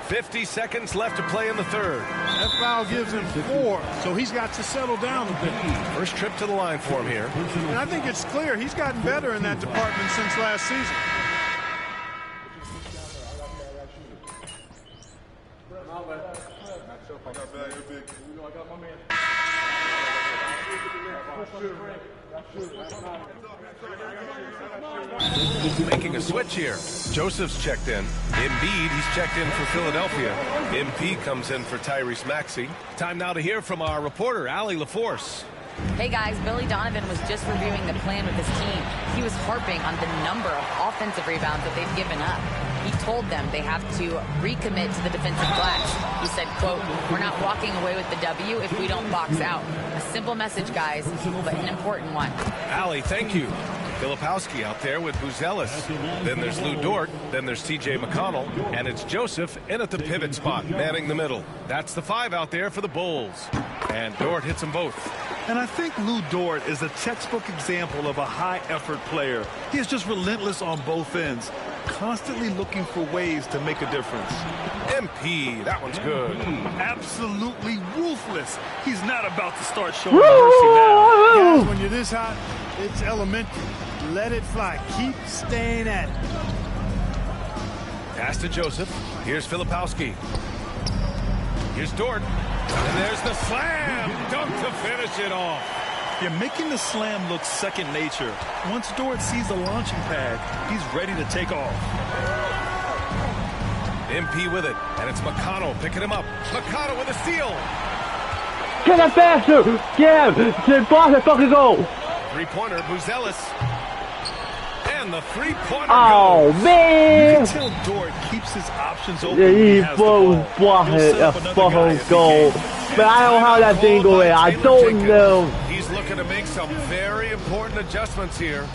$50 seconds left to play in the third. That foul gives him 4, so he's got to settle down a bit. First trip to the line for him here. And I think it's clear he's gotten better in that department since last season. Making a switch here. Joseph's checked in. Embiid, he's checked in for Philadelphia. MP comes in for Tyrese Maxey. Time now to hear from our reporter, Allie LaForce. Hey guys, Billy Donovan was just reviewing the plan with his team. He was harping on the number of offensive rebounds that they've given up. He told them they have to recommit to the defensive glass. He said, quote, "We're not walking away with the W if we don't box out." A simple message, guys, but an important one. Allie, thank you. Filipowski out there with Buzelis. Then there's Lou Dort. Then there's TJ McConnell. And it's Joseph in at the pivot spot, manning the middle. That's the 5 out there for the Bulls. And Dort hits them both. And I think Lou Dort is a textbook example of a high-effort player. He is just relentless on both ends, constantly looking for ways to make a difference. MP, that one's good. Absolutely ruthless. He's not about to start showing mercy now. Guys, when you're this hot, it's elementary. Let it fly. Keep staying at it. Pass to Joseph. Here's Filipowski. Here's Dort. And there's the slam. Dunk to finish it off. You're making the slam look second nature. Once Dort sees the launching pad, he's ready to take off. MP with it. And it's McConnell picking him up. McConnell with a steal. Get up faster! Get him! Boss that fucking goal! Three-pointer, Buzelis. And the three-pointer Oh, goes. man! You can tell Dort keeps his options open. Yeah, he has the ball. blocked a fucking goal. But I don't know how that thing going. I don't know. He's looking to make some very important adjustments here.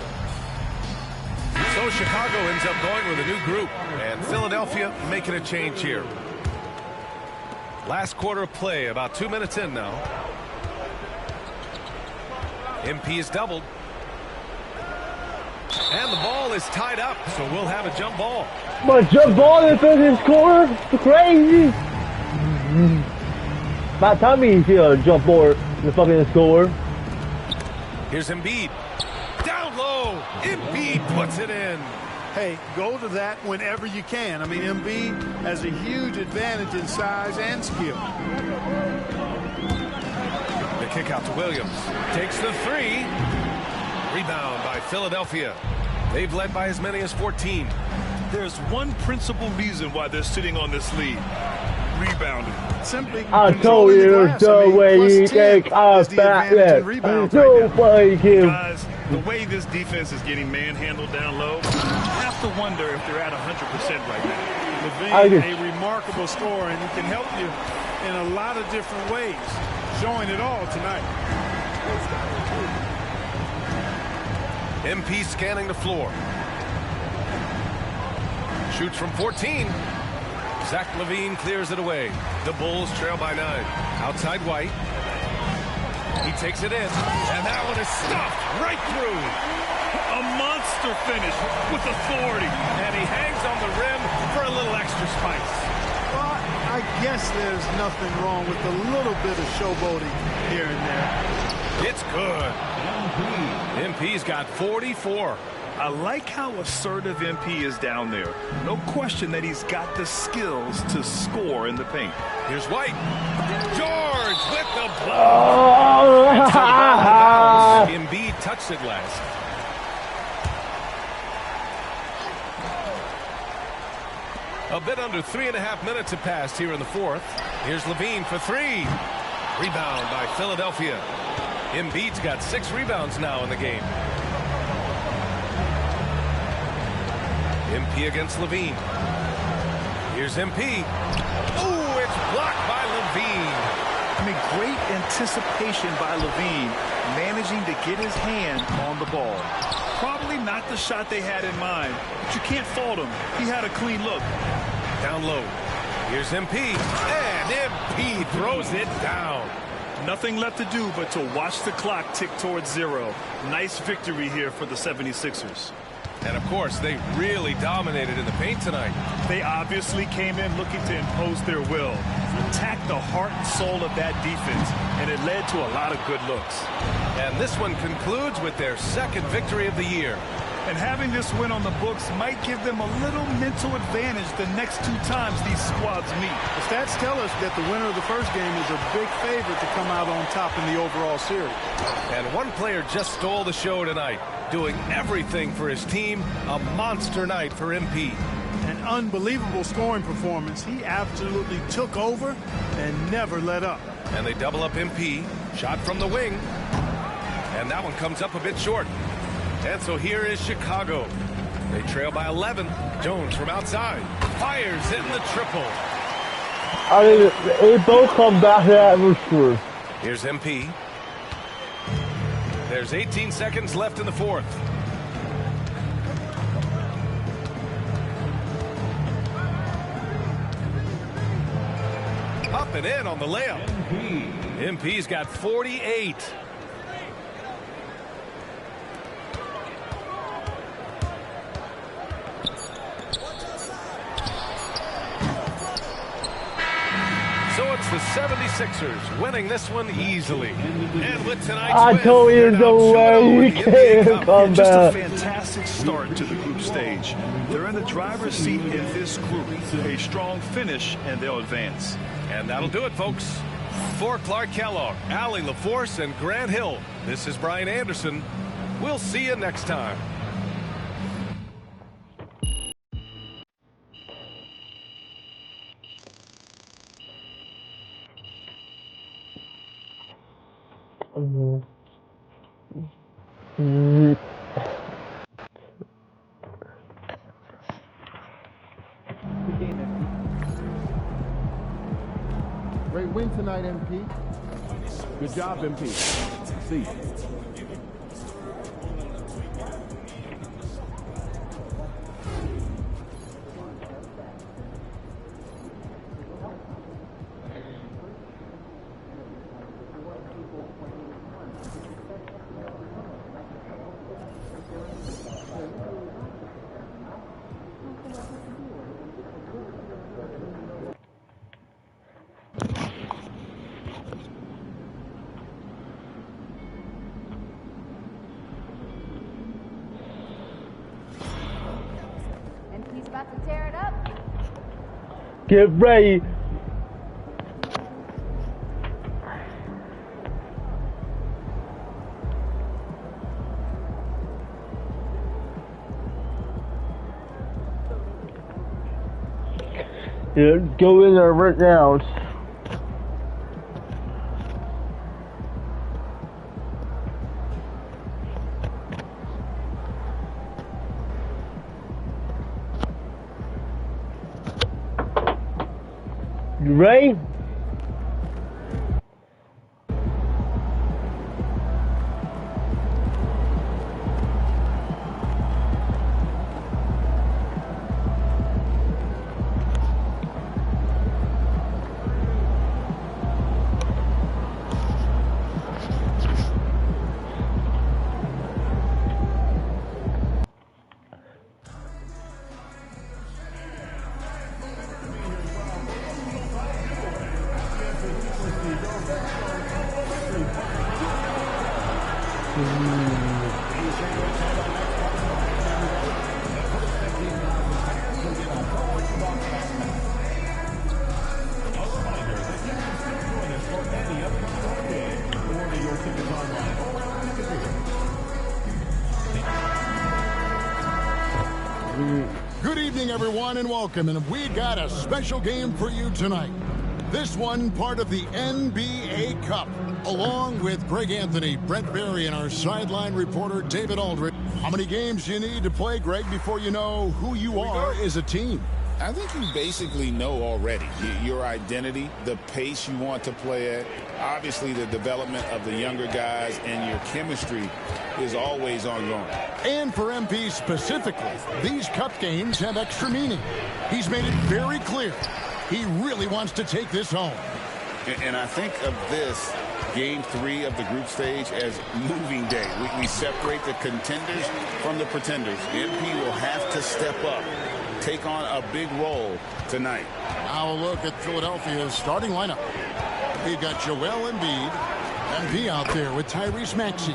So Chicago ends up going with a new group. And Philadelphia making a change here. Last quarter of play, about 2 minutes in now. MP is doubled. And the ball is tied up, so we'll have a jump ball. But jump ball in the fifth quarter? Crazy. About time you see a jump ball in the fucking score. Here's Embiid. Down low. Embiid puts it in. Hey, go to that whenever you can. I mean, Embiid has a huge advantage in size and skill. The kick out to Williams. Takes the 3. Rebound by Philadelphia. They've led by as many as 14. There's one principal reason why they're sitting on this lead. Rebounding. Simply I told you there's no way you take us back yet. Nobody can. Guys, the way this defense is getting manhandled down low, you have to wonder if they're at 100% right now. Levine, a remarkable scorer, and he can help you in a lot of different ways. Showing it all tonight. MP scanning the floor. Shoots from 14. Zach LaVine clears it away. The Bulls trail by 9. Outside White. He takes it in. And that one is stuffed right through. A monster finish with authority. And he hangs on the rim for a little extra spice. Well, I guess there's nothing wrong with a little bit of showboating here and there. It's good. MP's got 44. I like how assertive MP is down there. No question that he's got the skills to score in the paint. Here's White. George with the blow. Embiid touched it last. A bit under 3.5 minutes have passed here in the fourth. Here's LaVine for 3. Rebound by Philadelphia. Embiid's got 6 rebounds now in the game. MP against LaVine. Here's MP. Ooh, it's blocked by LaVine. I mean, great anticipation by LaVine, managing to get his hand on the ball. Probably not the shot they had in mind, but you can't fault him. He had a clean look. Down low. Here's MP. And MP throws it down. Nothing left to do but to watch the clock tick towards 0. Nice victory here for the 76ers. And, of course, they really dominated in the paint tonight. They obviously came in looking to impose their will, attack the heart and soul of that defense, and it led to a lot of good looks. And this one concludes with their second victory of the year. And having this win on the books might give them a little mental advantage the next 2 times these squads meet. The stats tell us that the winner of the first game is a big favorite to come out on top in the overall series. And one player just stole the show tonight, doing everything for his team. A monster night for MP. An unbelievable scoring performance. He absolutely took over and never let up. And they double up MP. Shot from the wing. And that one comes up a bit short. And so here is Chicago. They trail by 11. Jones from outside. Fires in the triple. I mean, they both come back to that rooster. Here's MP. There's 18 seconds left in the fourth. Up and in on the layup. MP's got 48. So it's the 76ers winning this one easily. And with tonight's win, told you the way you can't come just back. a fantastic start to the group stage. They're in the driver's seat in this group. A strong finish, and they'll advance. And that'll do it, folks. For Clark Kellogg, Allie LaForce, and Grant Hill, this is Brian Anderson. We'll see you next time. Great win tonight, MP. Good job, MP. See. MP's about to tear it up. Get ready. Yeah, go in there right now. You ready? Good evening, everyone, and welcome. And we got a special game for you tonight. This one part of the NBA Cup, along with Greg Anthony, Brent Berry, and our sideline reporter, David Aldridge. How many games do you need to play, Greg, before you know who you are as a team? I think you basically know already your identity, the pace you want to play at, obviously the development of the younger guys, and your chemistry is always ongoing. And for MP specifically, these cup games have extra meaning. He's made it very clear he really wants to take this home. And I think of this game 3 of the group stage as moving day. We separate the contenders from the pretenders. MP will have to step up, take on a big role tonight. Now a look at Philadelphia's starting lineup. We've got Joel Embiid, MP out there with Tyrese Maxey.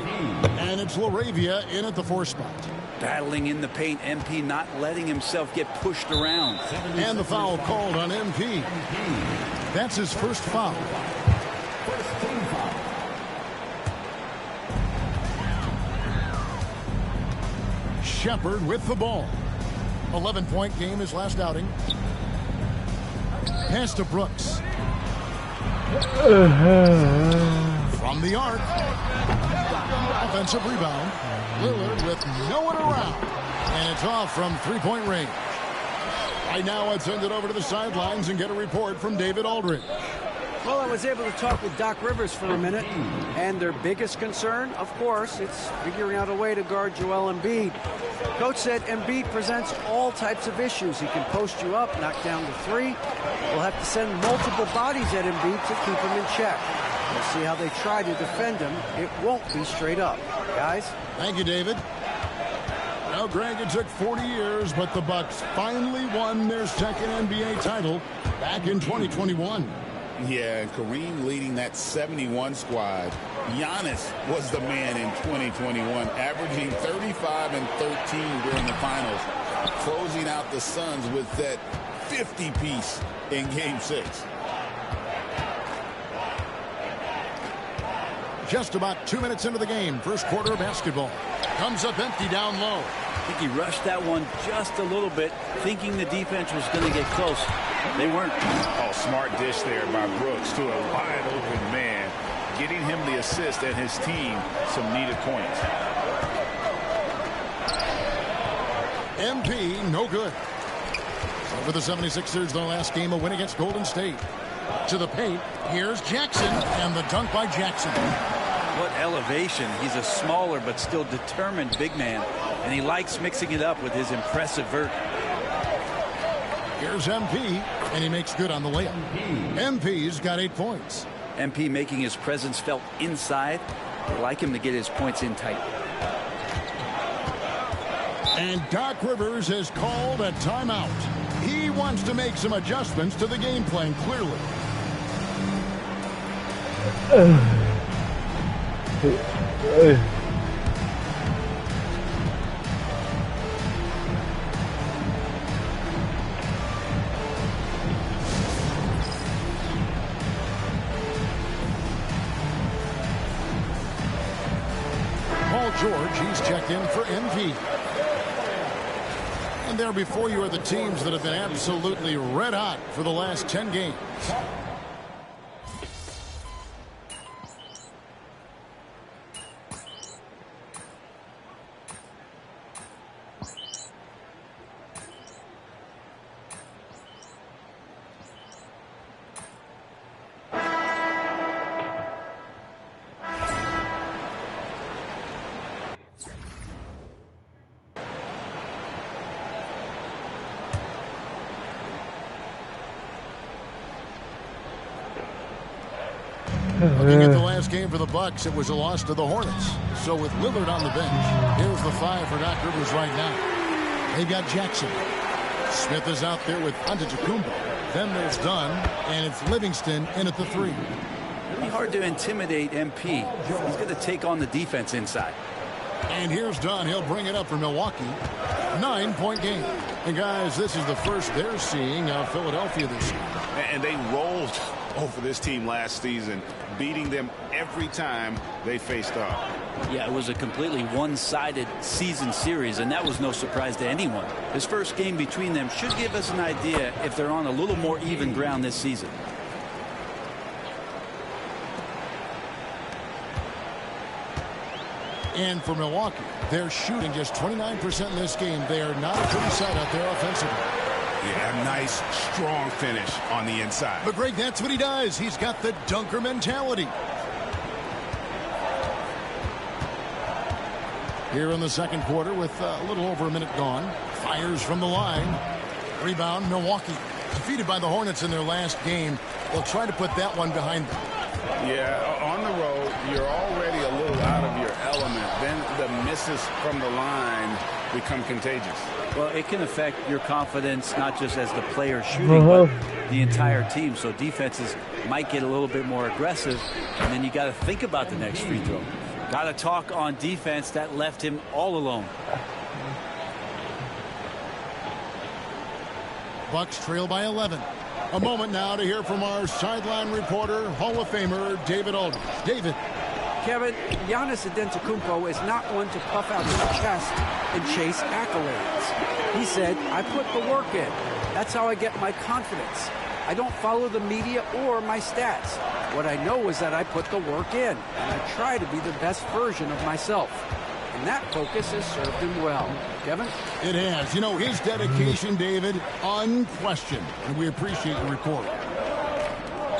And it's Laravia in at the 4 spot. Battling in the paint, MP not letting himself get pushed around. And the foul called on MP. That's his first foul. Shepard with the ball. 11-point game his last outing. Pass to Brooks. From the arc. Offensive rebound. Lillard with no one around. And it's off from 3-point range. Right now, let's send it over to the sidelines and get a report from David Aldridge. Well, I was able to talk with Doc Rivers for a minute, and their biggest concern, of course, it's figuring out a way to guard Joel Embiid. Coach said Embiid presents all types of issues. He can post you up, knock down the 3. We'll have to send multiple bodies at Embiid to keep him in check. We'll see how they try to defend him. It won't be straight up. Guys? Thank you, David. Well, Greg, it took 40 years, but the Bucks finally won their second NBA title back in 2021. Yeah, and Kareem leading that 71 squad. Giannis was the man in 2021, averaging 35 and 13 during the finals, closing out the Suns with that 50-piece in Game 6. Just about 2 minutes into the game, first quarter of basketball. Comes up empty down low. I think he rushed that one just a little bit, thinking the defense was going to get close. They weren't. Oh, smart dish there by Brooks to a wide open man, getting him the assist and his team some needed points. MP, no good. So for the 76ers, their last game, a win against Golden State. To the paint, here's Jackson, and the dunk by Jackson. What elevation. He's a smaller but still determined big man, and he likes mixing it up with his impressive vert. Here's MP, and he makes good on the layup. MP's got 8 points. MP making his presence felt inside. I like him to get his points in tight. And Doc Rivers has called a timeout. He wants to make some adjustments to the game plan, clearly. Paul George, he's checked in for MP. And there before you are the teams that have been absolutely red hot for the last 10 games. Looking at the last game for the Bucks, it was a loss to the Hornets. So with Lillard on the bench, here's the 5 for Doc Rivers right now. They've got Jackson. Smith is out there with Antetokounmpo. Then there's Dunn, and it's Livingston in at the 3. Really hard to intimidate MP. He's going to take on the defense inside. And here's Dunn. He'll bring it up for Milwaukee. 9-point game. And guys, this is the first they're seeing of Philadelphia this year. And they rolled over this team last season, beating them every time they faced off. Yeah, it was a completely one-sided season series, and that was no surprise to anyone. This first game between them should give us an idea if they're on a little more even ground this season. And for Milwaukee, they're shooting just 29% in this game. They are not a pretty sight out there offensively. Yeah, nice, strong finish on the inside. But Greg, that's what he does. He's got the dunker mentality. Here in the second quarter with a little over a minute gone. Fires from the line. Rebound, Milwaukee. Defeated by the Hornets in their last game. They'll try to put that one behind them. Yeah, on the road, you're already a little out of your element. Then the misses from the line become contagious. Well, it can affect your confidence, not just as the player shooting, but the entire team. So defenses might get a little bit more aggressive, and then you got to think about the next free throw. Got to talk on defense that left him all alone. Bucks trail by 11. A moment now to hear from our sideline reporter, Hall of Famer David Aldridge. David. Kevin, Giannis Antetokounmpo is not one to puff out his chest and chase accolades. He said, I put the work in. That's how I get my confidence. I don't follow the media or my stats. What I know is that I put the work in, and I try to be the best version of myself. And that focus has served him well. Kevin? It has. You know, his dedication, David, unquestioned. And we appreciate your report.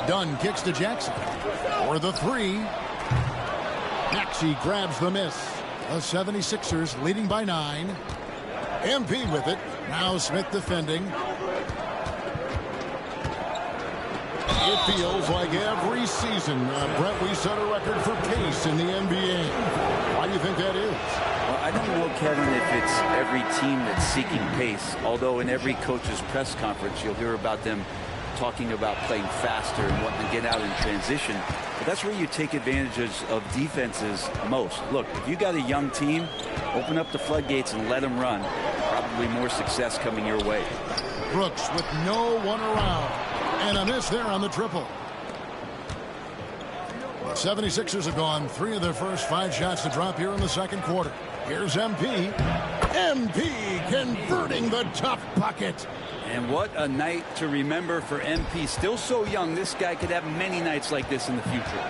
Dunn kicks to Jackson. For the three. Maxey grabs the miss. The 76ers leading by 9. MP with it. Now Smith defending. It feels like every season, Brett, we set a record for pace in the NBA. Why do you think that is? Well, I don't know, Kevin, if it's every team that's seeking pace, although in every coach's press conference you'll hear about them talking about playing faster and wanting to get out in transition. But that's where you take advantage of defenses most. Look, if you got a young team, open up the floodgates and let them run. Probably more success coming your way. Brooks with no one around. And a miss there on the triple. The 76ers have gone 3 of their first 5 shots to drop here in the second quarter. Here's MP. MP converting the tough bucket. And what a night to remember for MP. Still so young, this guy could have many nights like this in the future.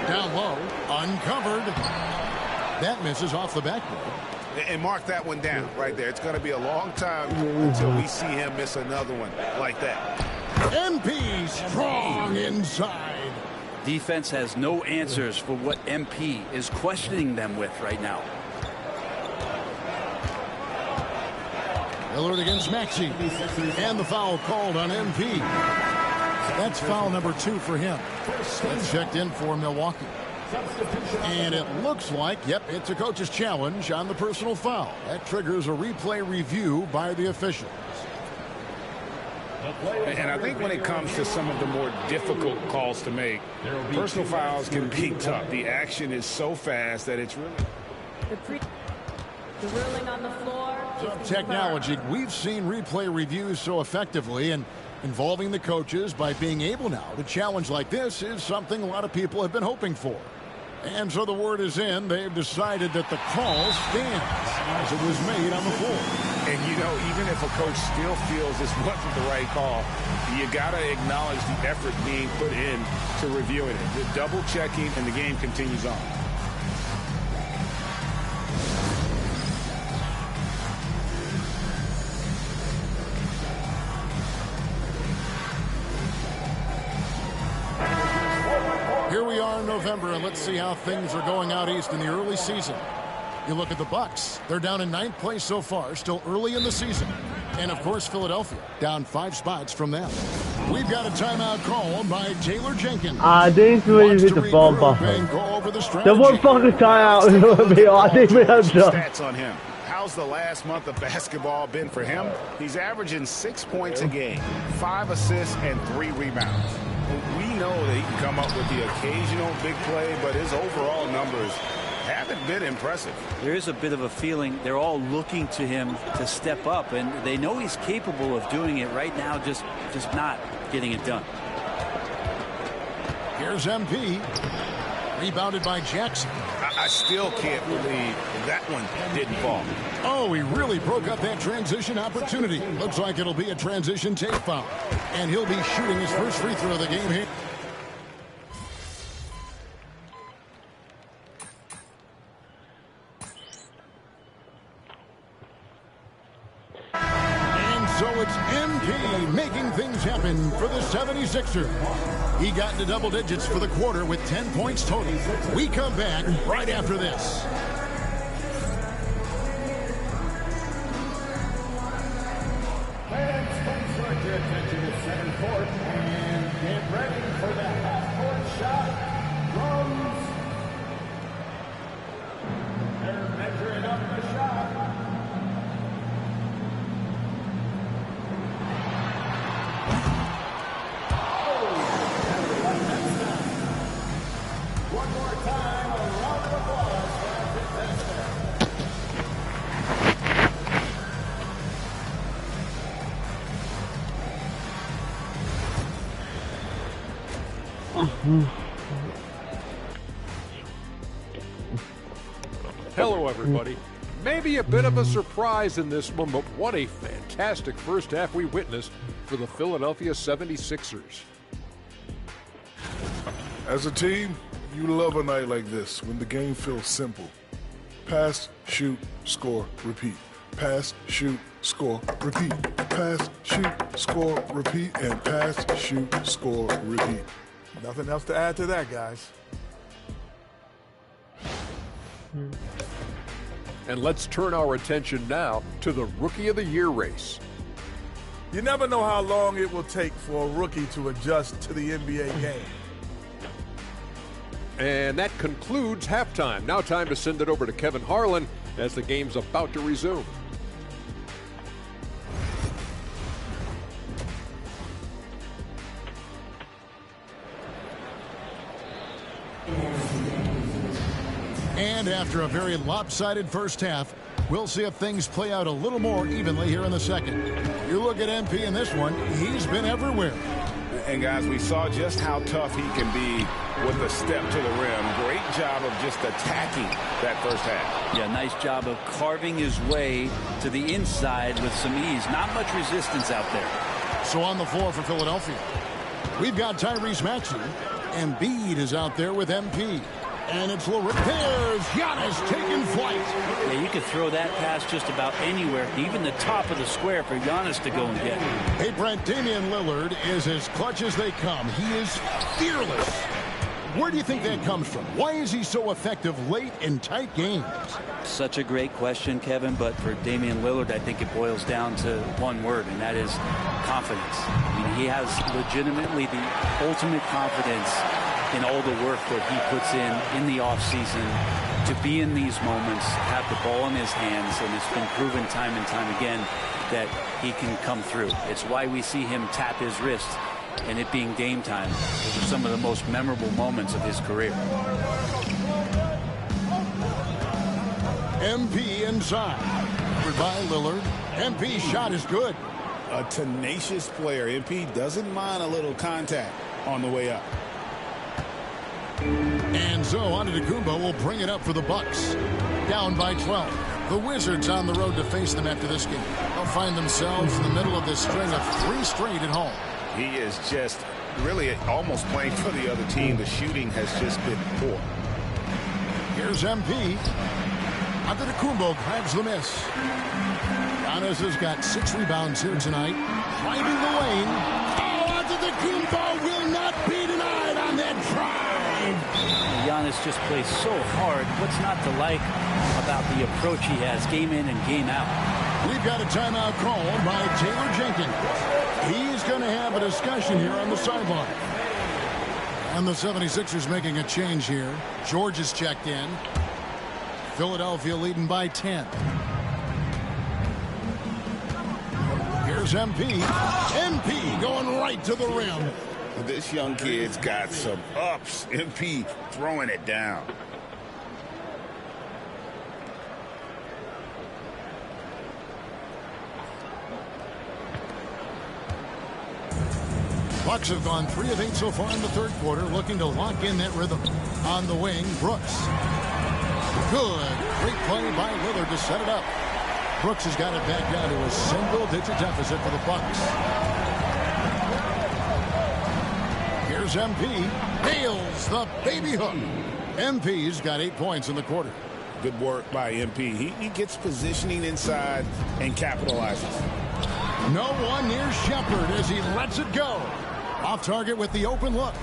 Down low, uncovered. That misses off the backboard. And mark that one down right there. It's going to be a long time until we see him miss another one like that. MP strong inside. Defense has no answers for what MP is questioning them with right now. Lillard against Maxey. And the foul called on MP. That's foul number 2 for him. That's checked in for Milwaukee. And it looks like, yep, it's a coach's challenge on the personal foul. That triggers a replay review by the officials. And I think when it comes to some of the more difficult calls to make, personal fouls can be tough. The action is so fast that it's really... The ruling on the floor. Technology, we've seen replay reviews so effectively, and involving the coaches by being able now to challenge like this is something a lot of people have been hoping for. And so the word is in. They've decided that the call stands as it was made on the floor. And, you know, even if a coach still feels this wasn't the right call, you got to acknowledge the effort being put in to reviewing it. The double checking, and the game continues on. Here we are in November, and let's see how things are going out east in the early season. You look at the Bucks. They're down in 9th place so far, still early in the season. And, of course, Philadelphia, down 5 spots from them. We've got a timeout called by Taylor Jenkins. I didn't really hit the phone buffer. The one fucking timeout is going to be on. I didn't even have to. Stats on him. How's the last month of basketball been for him? He's averaging 6 points a game, 5 assists, and 3 rebounds. We know that he can come up with the occasional big play, but his overall numbers haven't been impressive. There is a bit of a feeling they're all looking to him to step up, and they know he's capable of doing it right now, just not getting it done. Here's MP. Rebounded by Jackson. I still can't believe that one didn't fall. Oh, he really broke up that transition opportunity. Looks like it'll be a transition take foul. And he'll be shooting his first free throw of the game here. And so it's MP making things happen for the 76ers. He got into double digits for the quarter with 10 points total. We come back right after this. Fans, please direct your attention to center court and get ready for the half-court shot. Drums. They're measuring up the shot. Hello, everybody. Maybe a bit of a surprise in this one, but what a fantastic first half we witnessed for the Philadelphia 76ers. As a team, you love a night like this when the game feels simple. Pass, shoot, score, repeat. Pass, shoot, score, repeat. Pass, shoot, score, repeat, and pass, shoot, score, repeat. Nothing else to add to that, guys. And let's turn our attention now to the Rookie of the Year race. You never know how long it will take for a rookie to adjust to the NBA game. And that concludes halftime. Now time to send it over to Kevin Harlan as the game's about to resume. And after a very lopsided first half, we'll see if things play out a little more evenly here in the second. You look at MP in this one, he's been everywhere. And guys, we saw just how tough he can be with a step to the rim. Great job of just attacking that first half. Yeah, nice job of carving his way to the inside with some ease. Not much resistance out there. So on the floor for Philadelphia, we've got Tyrese Maxey. Embiid is out there with MP. And it's Larissa. There's Giannis taking flight. Yeah, you could throw that pass just about anywhere, even the top of the square for Giannis to go and get. Hey, Brent, Damian Lillard is as clutch as they come. He is fearless. Where do you think that comes from? Why is he so effective late in tight games? Such a great question, Kevin, but for Damian Lillard, I think it boils down to one word, and that is confidence. I mean, he has legitimately the ultimate confidence in all the work that he puts in the offseason to be in these moments, have the ball in his hands, and it's been proven time and time again that he can come through. It's why we see him tap his wrist and it being game time. Those are some of the most memorable moments of his career. MP inside. Covered by Lillard. MP's shot is good. A tenacious player. MP doesn't mind a little contact on the way up. And so Antetokounmpo will bring it up for the Bucks. Down by 12. The Wizards on the road to face them after this game. They'll find themselves in the middle of this string of 3 straight at home. He is just really almost playing for the other team. The shooting has just been poor. Here's MP. Antetokounmpo grabs the miss. Giannis has got 6 rebounds here tonight. Driving the lane. Oh, Antetokounmpo will not be denied on that drive. Giannis just plays so hard. What's not to like about the approach he has game in and game out? We've got a timeout called by Taylor Jenkins. He's going to have a discussion here on the sideline. And the 76ers making a change here. George is checked in. Philadelphia leading by 10. Here's MP. MP going right to the rim. This young kid's got some ups. MP throwing it down. Bucks have gone 3 of 8 so far in the third quarter, looking to lock in that rhythm. On the wing, Brooks. Good. Great play by Lillard to set it up. Brooks has got it back down to a single-digit deficit for the Bucks. Here's MP. Nails the baby hook. MP's got 8 points in the quarter. Good work by MP. He gets positioning inside and capitalizes. No one near Shepard as he lets it go. Off target with the open look.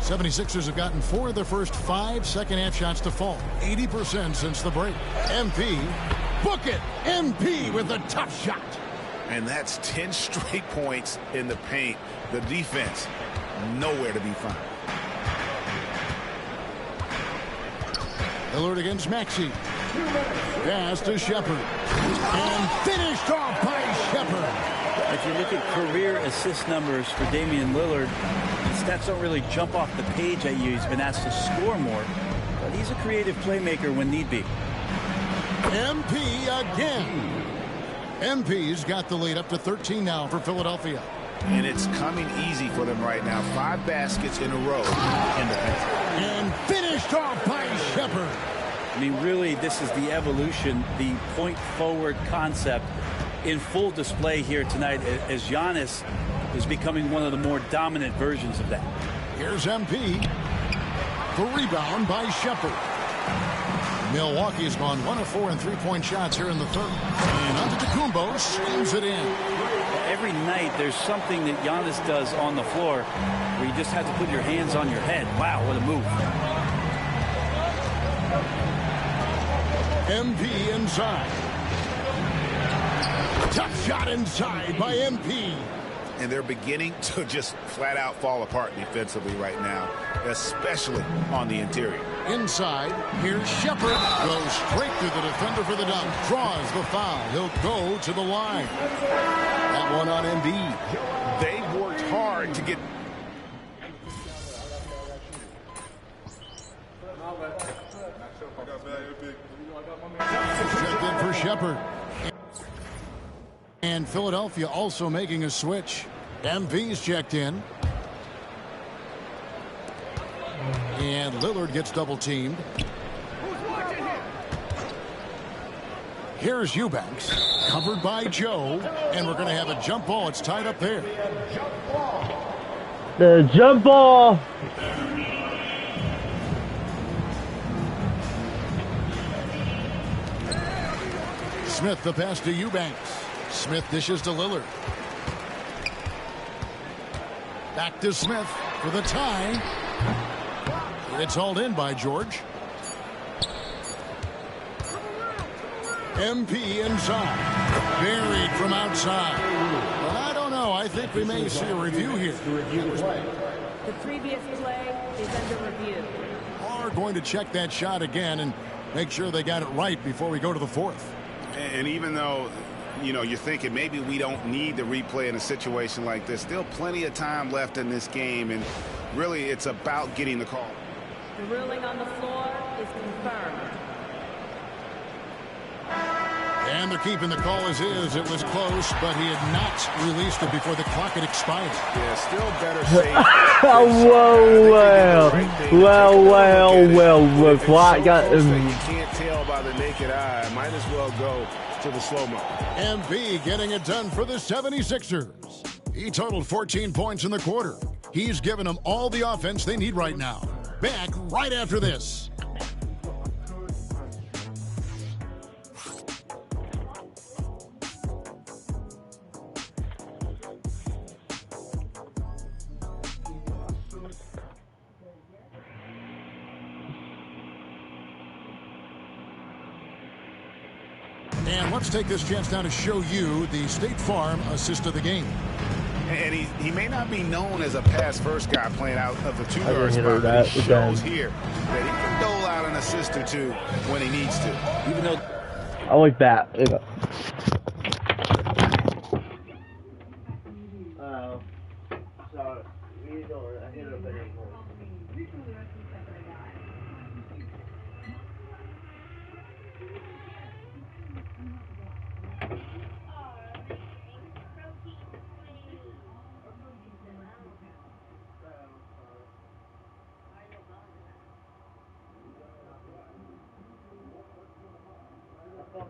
76ers have gotten 4 of their first 5 second-half shots to fall. 80% since the break. MP. Book it. MP with a tough shot. And that's 10 straight points in the paint. The defense, nowhere to be found. Lillard against Maxey. Pass to Shepard. And finished off by Shepard. If you look at career assist numbers for Damian Lillard, the stats don't really jump off the page at you. He's been asked to score more, but he's a creative playmaker when need be. MP again. MP's got the lead up to 13 now for Philadelphia. and it's coming easy for them right now. 5 baskets in a row in the paint. And finished off by Shepard. I mean, really, this is the evolution, the point-forward concept in full display here tonight as Giannis is becoming one of the more dominant versions of that. Here's MP. The rebound by Shepard. Milwaukee's gone 1 of 4 in three-point shots here in the third. And Antetokounmpo slams it in. Every night there's something that Giannis does on the floor where you just have to put your hands on your head. Wow, what a move. MP inside. Tough shot inside by MP. And they're beginning to just flat out fall apart defensively right now, especially on the interior. Inside, here's Shepard. Goes straight through the defender for the dunk. Draws the foul. He'll go to the line. That one on Embiid. They worked hard to get... Checked in for Shepard. And Philadelphia also making a switch. MV's checked in. And Lillard gets double teamed. Here's Eubanks, covered by Joe, and we're going to have a jump ball. It's tied up there. The jump ball. Smith the pass to Eubanks. Smith dishes to Lillard. Back to Smith for the tie. It's hauled in by George. MP inside. Buried from outside. But I don't know. I think we may see a review here. The previous play is under review. Are going to check that shot again and make sure they got it right before we go to the fourth. And even though, you know, you're thinking maybe we don't need the replay in a situation like this, still plenty of time left in this game, and really it's about getting the call. The ruling on the floor is confirmed. And they're keeping the call as is. It was close, but he had not released it before the clock had expired. Yeah, still better safe. Well, the clock got... You can't tell by the naked eye. Might as well go to the slow-mo. MB getting it done for the 76ers. He totaled 14 points in the quarter. He's given them all the offense they need right now. Back right after this. And let's take this chance now to show you the State Farm assist of the game. And he may not be known as a pass-first guy playing out of the two-guard spot, but he shows here that he can dole out an assist or two when he needs to. Even though I like that. Sorry. We don't hit it anymore.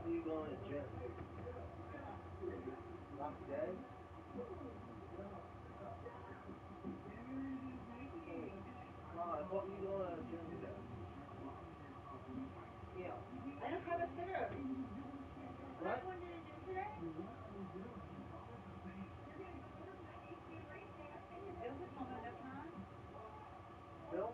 You going to gym? Not today? No, I thought you going to gym today. Yeah. I don't have a sitter. What? Going to the gym today? Bill?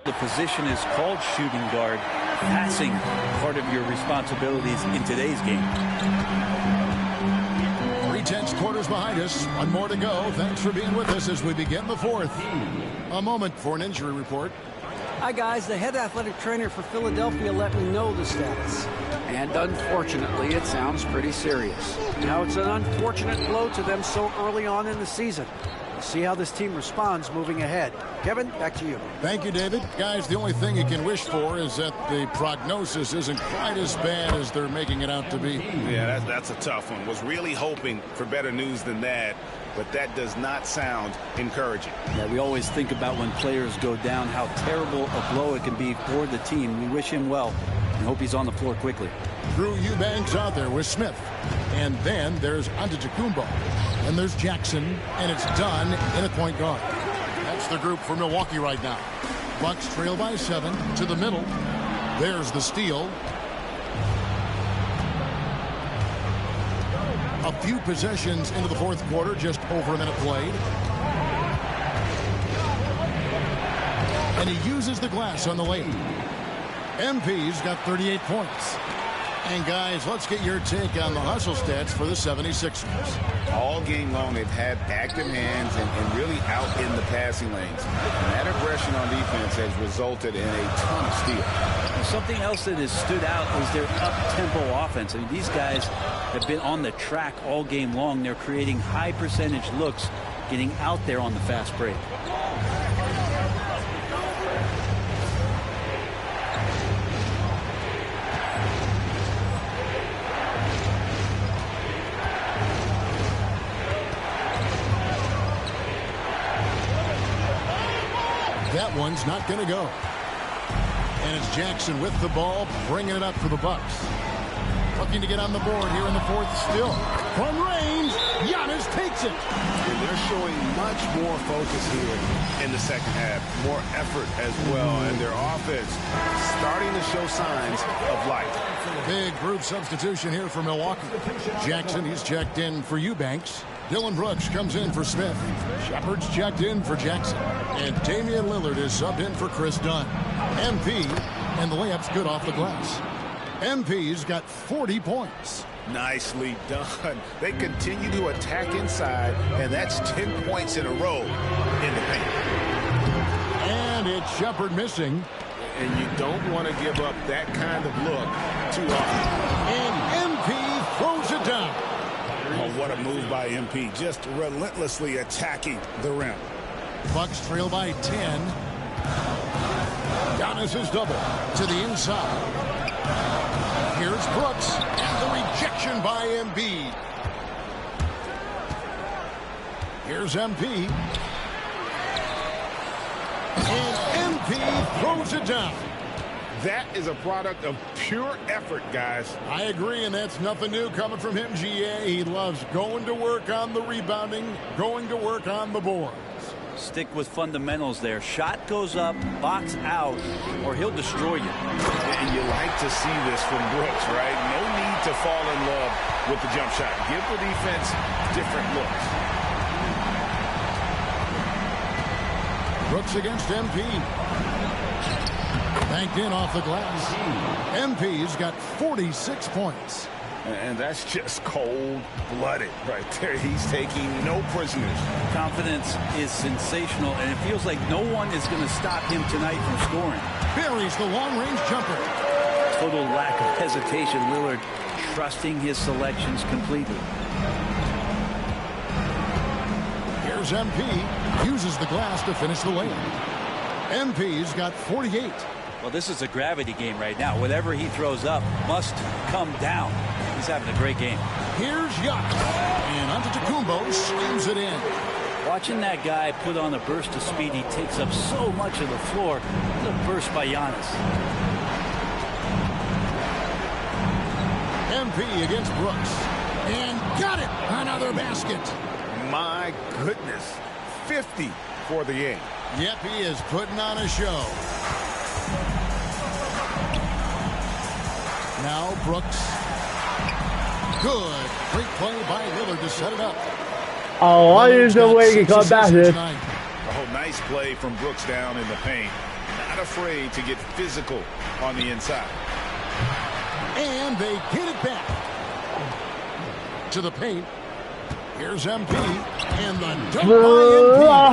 The position is called shooting guard. Passing part of your responsibilities in today's game. 3/10 quarters behind us. One more to go. Thanks for being with us as we begin the fourth. A moment for an injury report. Hi, guys. The head athletic trainer for Philadelphia let me know the status. And unfortunately, it sounds pretty serious. Now, it's an unfortunate blow to them so early on in the season. We'll see how this team responds moving ahead. Kevin, back to you. Thank you, David. Guys, the only thing you can wish for is that the prognosis isn't quite as bad as they're making it out to be. Yeah, that's a tough one. Was really hoping for better news than that, but that does not sound encouraging. Yeah, we always think about when players go down, how terrible a blow it can be for the team. We wish him well and hope he's on the floor quickly. Drew Eubanks out there with Smith. And then there's Antetokounmpo. And there's Jackson. And it's done in at point guard. That's the group for Milwaukee right now. Bucks trail by 7 to the middle. There's the steal. A few possessions into the fourth quarter, just over a minute played. And he uses the glass on the layup. MP's got 38 points. And guys, let's get your take on the hustle stats for the 76ers. All game long, they've had active hands and really out in the passing lanes. And that aggression on defense has resulted in a ton of steals. And something else that has stood out is their up-tempo offense. I mean, these guys have been on the track all game long. They're creating high percentage looks, getting out there on the fast break. That one's not going to go. And it's Jackson with the ball, bringing it up for the Bucks. Looking to get on the board here in the fourth still. From range, Giannis takes it. And they're showing much more focus here in the second half. More effort as well. And their offense starting to show signs of life. Big group substitution here for Milwaukee. Jackson, he's checked in for Eubanks. Dylan Brooks comes in for Smith. Shepard's checked in for Jackson. And Damian Lillard is subbed in for Chris Dunn. MP, and the layup's good off the glass. MP's got 40 points. Nicely done. They continue to attack inside, and that's 10 points in a row in the paint. And it's Shepard missing. And you don't want to give up that kind of look too often. And MP throws it down. Oh, what a move by MP. Just relentlessly attacking the rim. Bucks trail by 10. Giannis is double to the inside. Here's Brooks. And the rejection by Embiid. Here's MP. And MP throws it down. That is a product of pure effort, guys. I agree, and that's nothing new coming from him, GA. He loves going to work on the rebounding, going to work on the boards. Stick with fundamentals there. Shot goes up, box out, or he'll destroy you. And you like to see this from Brooks, right? No need to fall in love with the jump shot. Give the defense different looks. Brooks against MP. Banked in off the glass. MP's got 46 points. And that's just cold-blooded right there. He's taking no prisoners. Confidence is sensational, and it feels like no one is going to stop him tonight from scoring. Buries the long-range jumper. Total lack of hesitation. Lillard trusting his selections completely. Here's MP. Uses the glass to finish the layup. MP's got 48. Well, this is a gravity game right now. Whatever he throws up must come down. He's having a great game. Here's Giannis. And Antetokounmpo slams it in. Watching that guy put on a burst of speed, he takes up so much of the floor. The burst by Giannis. MP against Brooks. And got it. Another basket. My goodness. 50 for the game. Yep, he is putting on a show. Now Brooks. Good. Great play by Lillard to set it up. Oh, I didn't know where he come back here. Oh, nice play from Brooks down in the paint. Not afraid to get physical on the inside. And they get it back to the paint. Here's MP. And the dunk by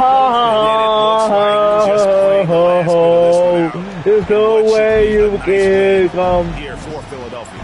MP. There's no way you can come here for Philadelphia.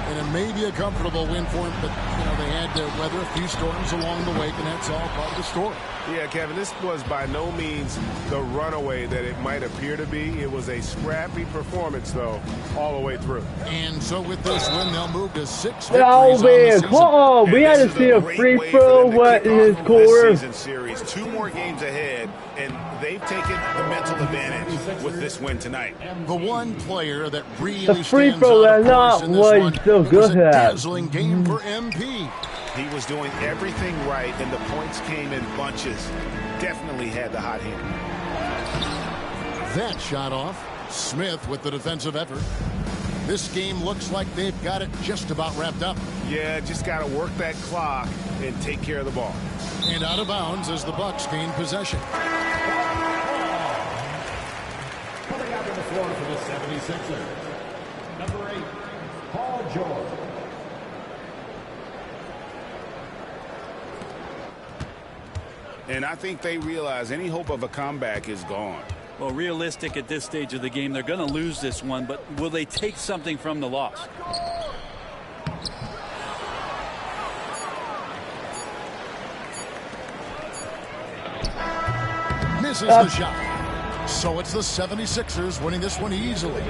And it may be a comfortable win for him, but you know they had to weather a few storms along the way, and that's all part of the story. Yeah, Kevin, this was by no means the runaway that it might appear to be. It was a scrappy performance, though, all the way through. And so with this win, they'll move to 6 victories Oh, man, on come on. We had to see a free throw in this quarter. Series. 2 more games ahead, and they've taken the mental advantage with this win tonight. The one player that really The free stands throw out, is not what he's so good at. dazzling game for MP. He was doing everything right, and the points came in bunches. Definitely had the hot hand. That shot off. Smith with the defensive effort. This game looks like they've got it just about wrapped up. Yeah, just got to work that clock and take care of the ball. And out of bounds as the Bucks gain possession. Coming out to the floor for the 76ers. Number 8, Paul George. And I think they realize any hope of a comeback is gone. Well, realistic at this stage of the game, they're going to lose this one, but will they take something from the loss? Misses the shot. So it's the 76ers winning this one easily.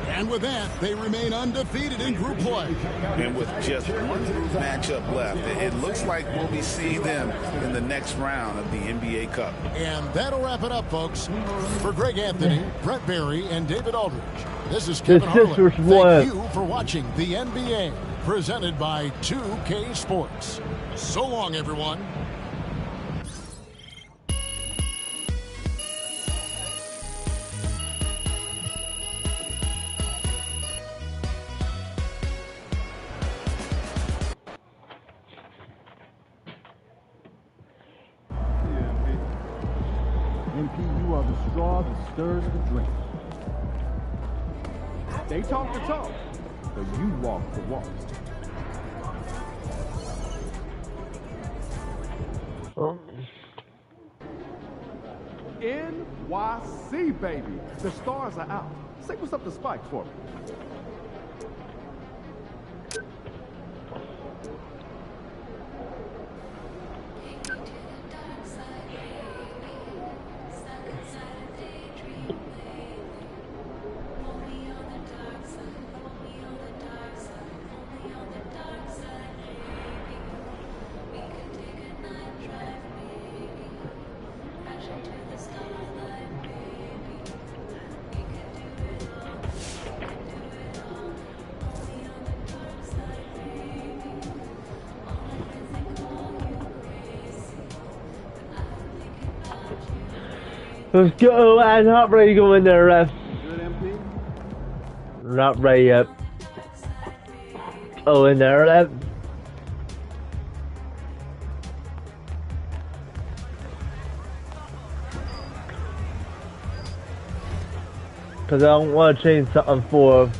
And with that, they remain undefeated in group play. And with just one matchup left, it looks like we'll be seeing them in the next round of the NBA Cup. And that'll wrap it up, folks. For Greg Anthony, Brett Berry, and David Aldridge, this is Kevin Harlan. Thank you for watching the NBA, presented by 2K Sports. So long, everyone. MP, you are the straw that stirs the drink. They talk the talk, but you walk the walk. NYC, baby. The stars are out. Say what's up to Spike for me. Let's go. I'm not ready to go in there, ref. Good, MP? Not ready yet. Oh, in there, ref. Because I don't want to change something for.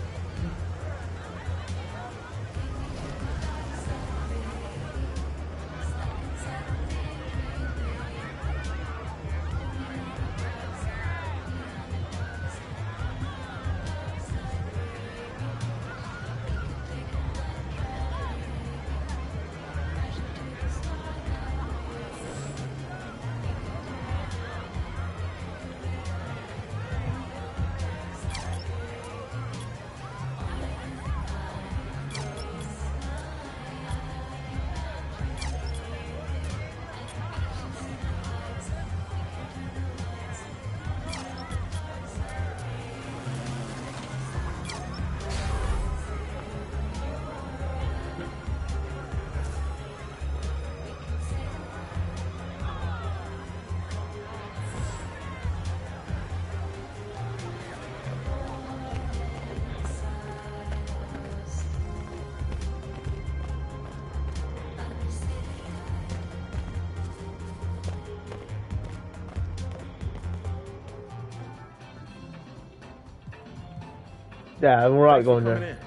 Yeah, we're not going there.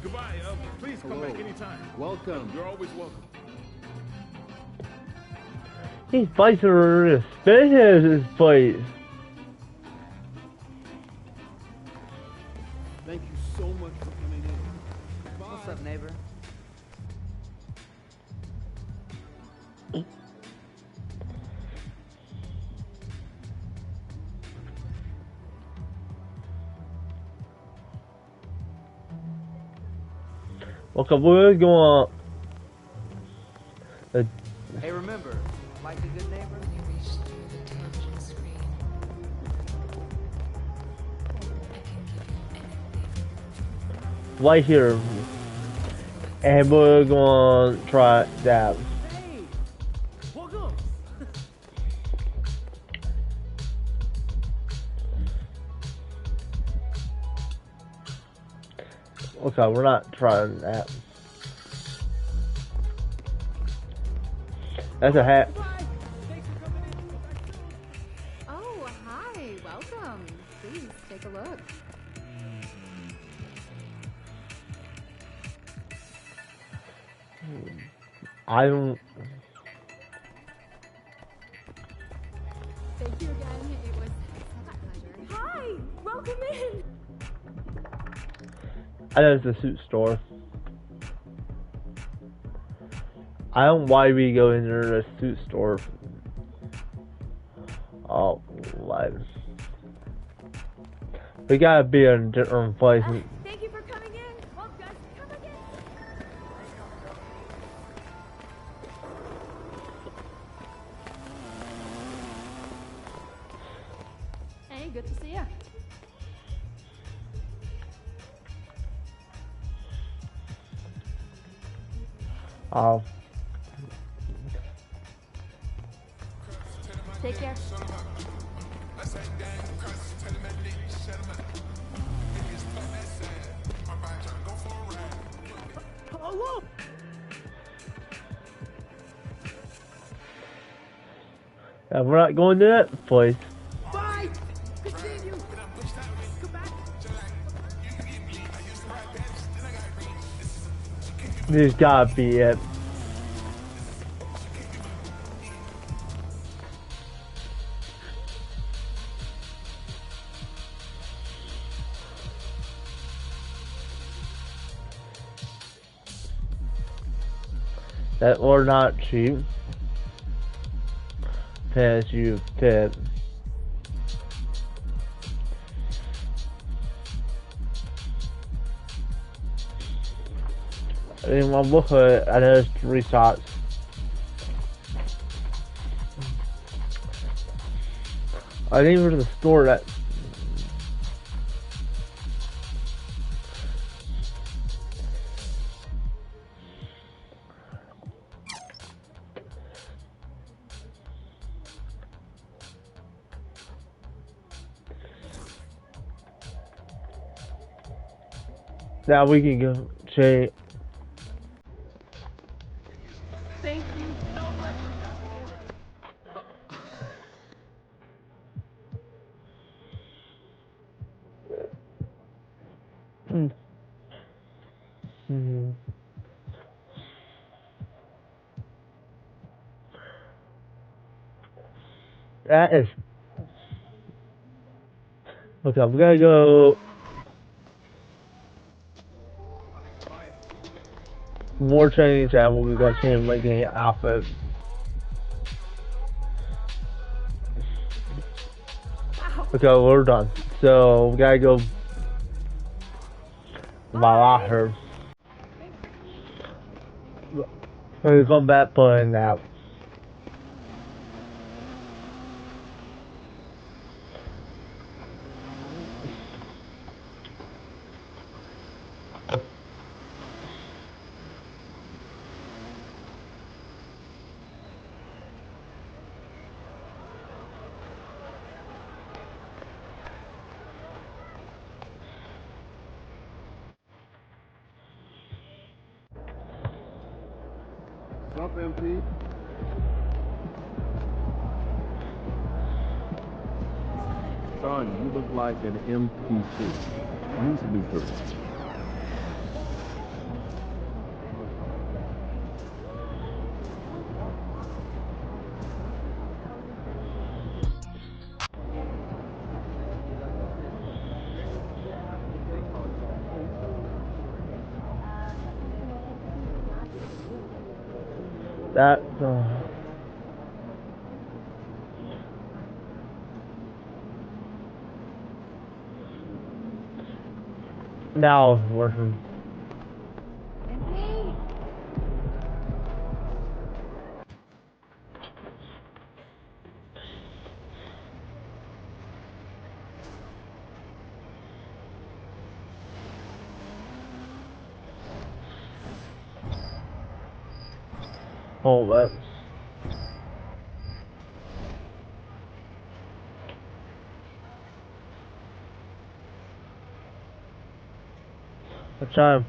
Goodbye. Please come back anytime. Welcome. You're always welcome. These fights are suspicious, this fight. Thank you so much for coming in. Bye. What's up, neighbor? Okay, we're going. Hey, remember, like a good neighbor. Right here, and we're going to try that. Hey, welcome. Okay, we're not trying that. That's a hat. Oh, hi. Welcome. Please take a look. I don't. Thank you again. It was such a pleasure. Hi. Welcome in. I know it's a suit store. I don't know why we go in there to a suit store. Oh, what? We gotta be in a different place. Thank you for coming in. Well, guys, come again. Hey, good to see you. Oh. Take care. Hello. Yeah, we're not going to that place. Bye. Good seeing you. Come back. This gotta be it. That or not cheap. Pass you tip. I didn't want to look at it. I know it's 3 shots. I didn't even go to the store that. Now we can go change. Thank you so much. That is. Okay, we gotta go. More training time. We got change like the outfit. Okay, we're done. So we gotta go. Voila, her. We're going back playing that. What's up, MP? Son, you look like an NPC. Needs to be through. That now it's working. Oh, that's what time?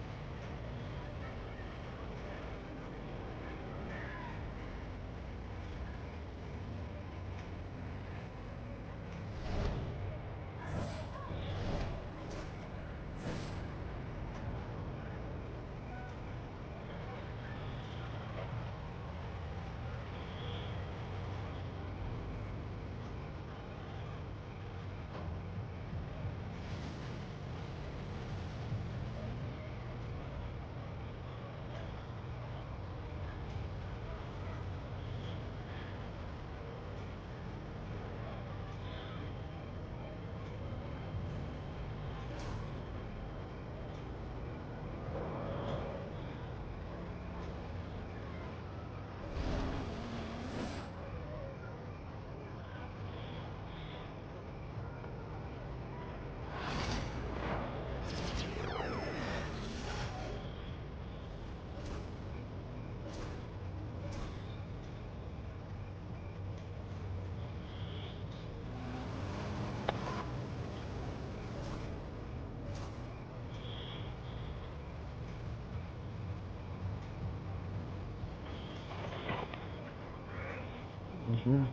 Mm-hmm.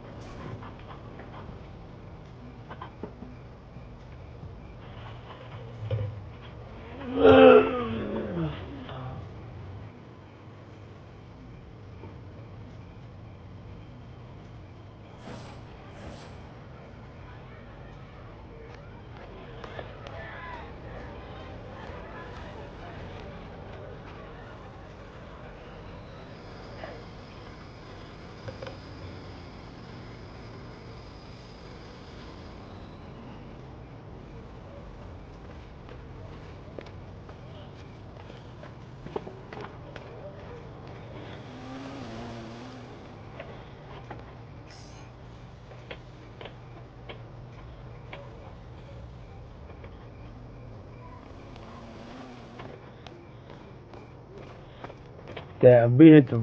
Damn, we hit the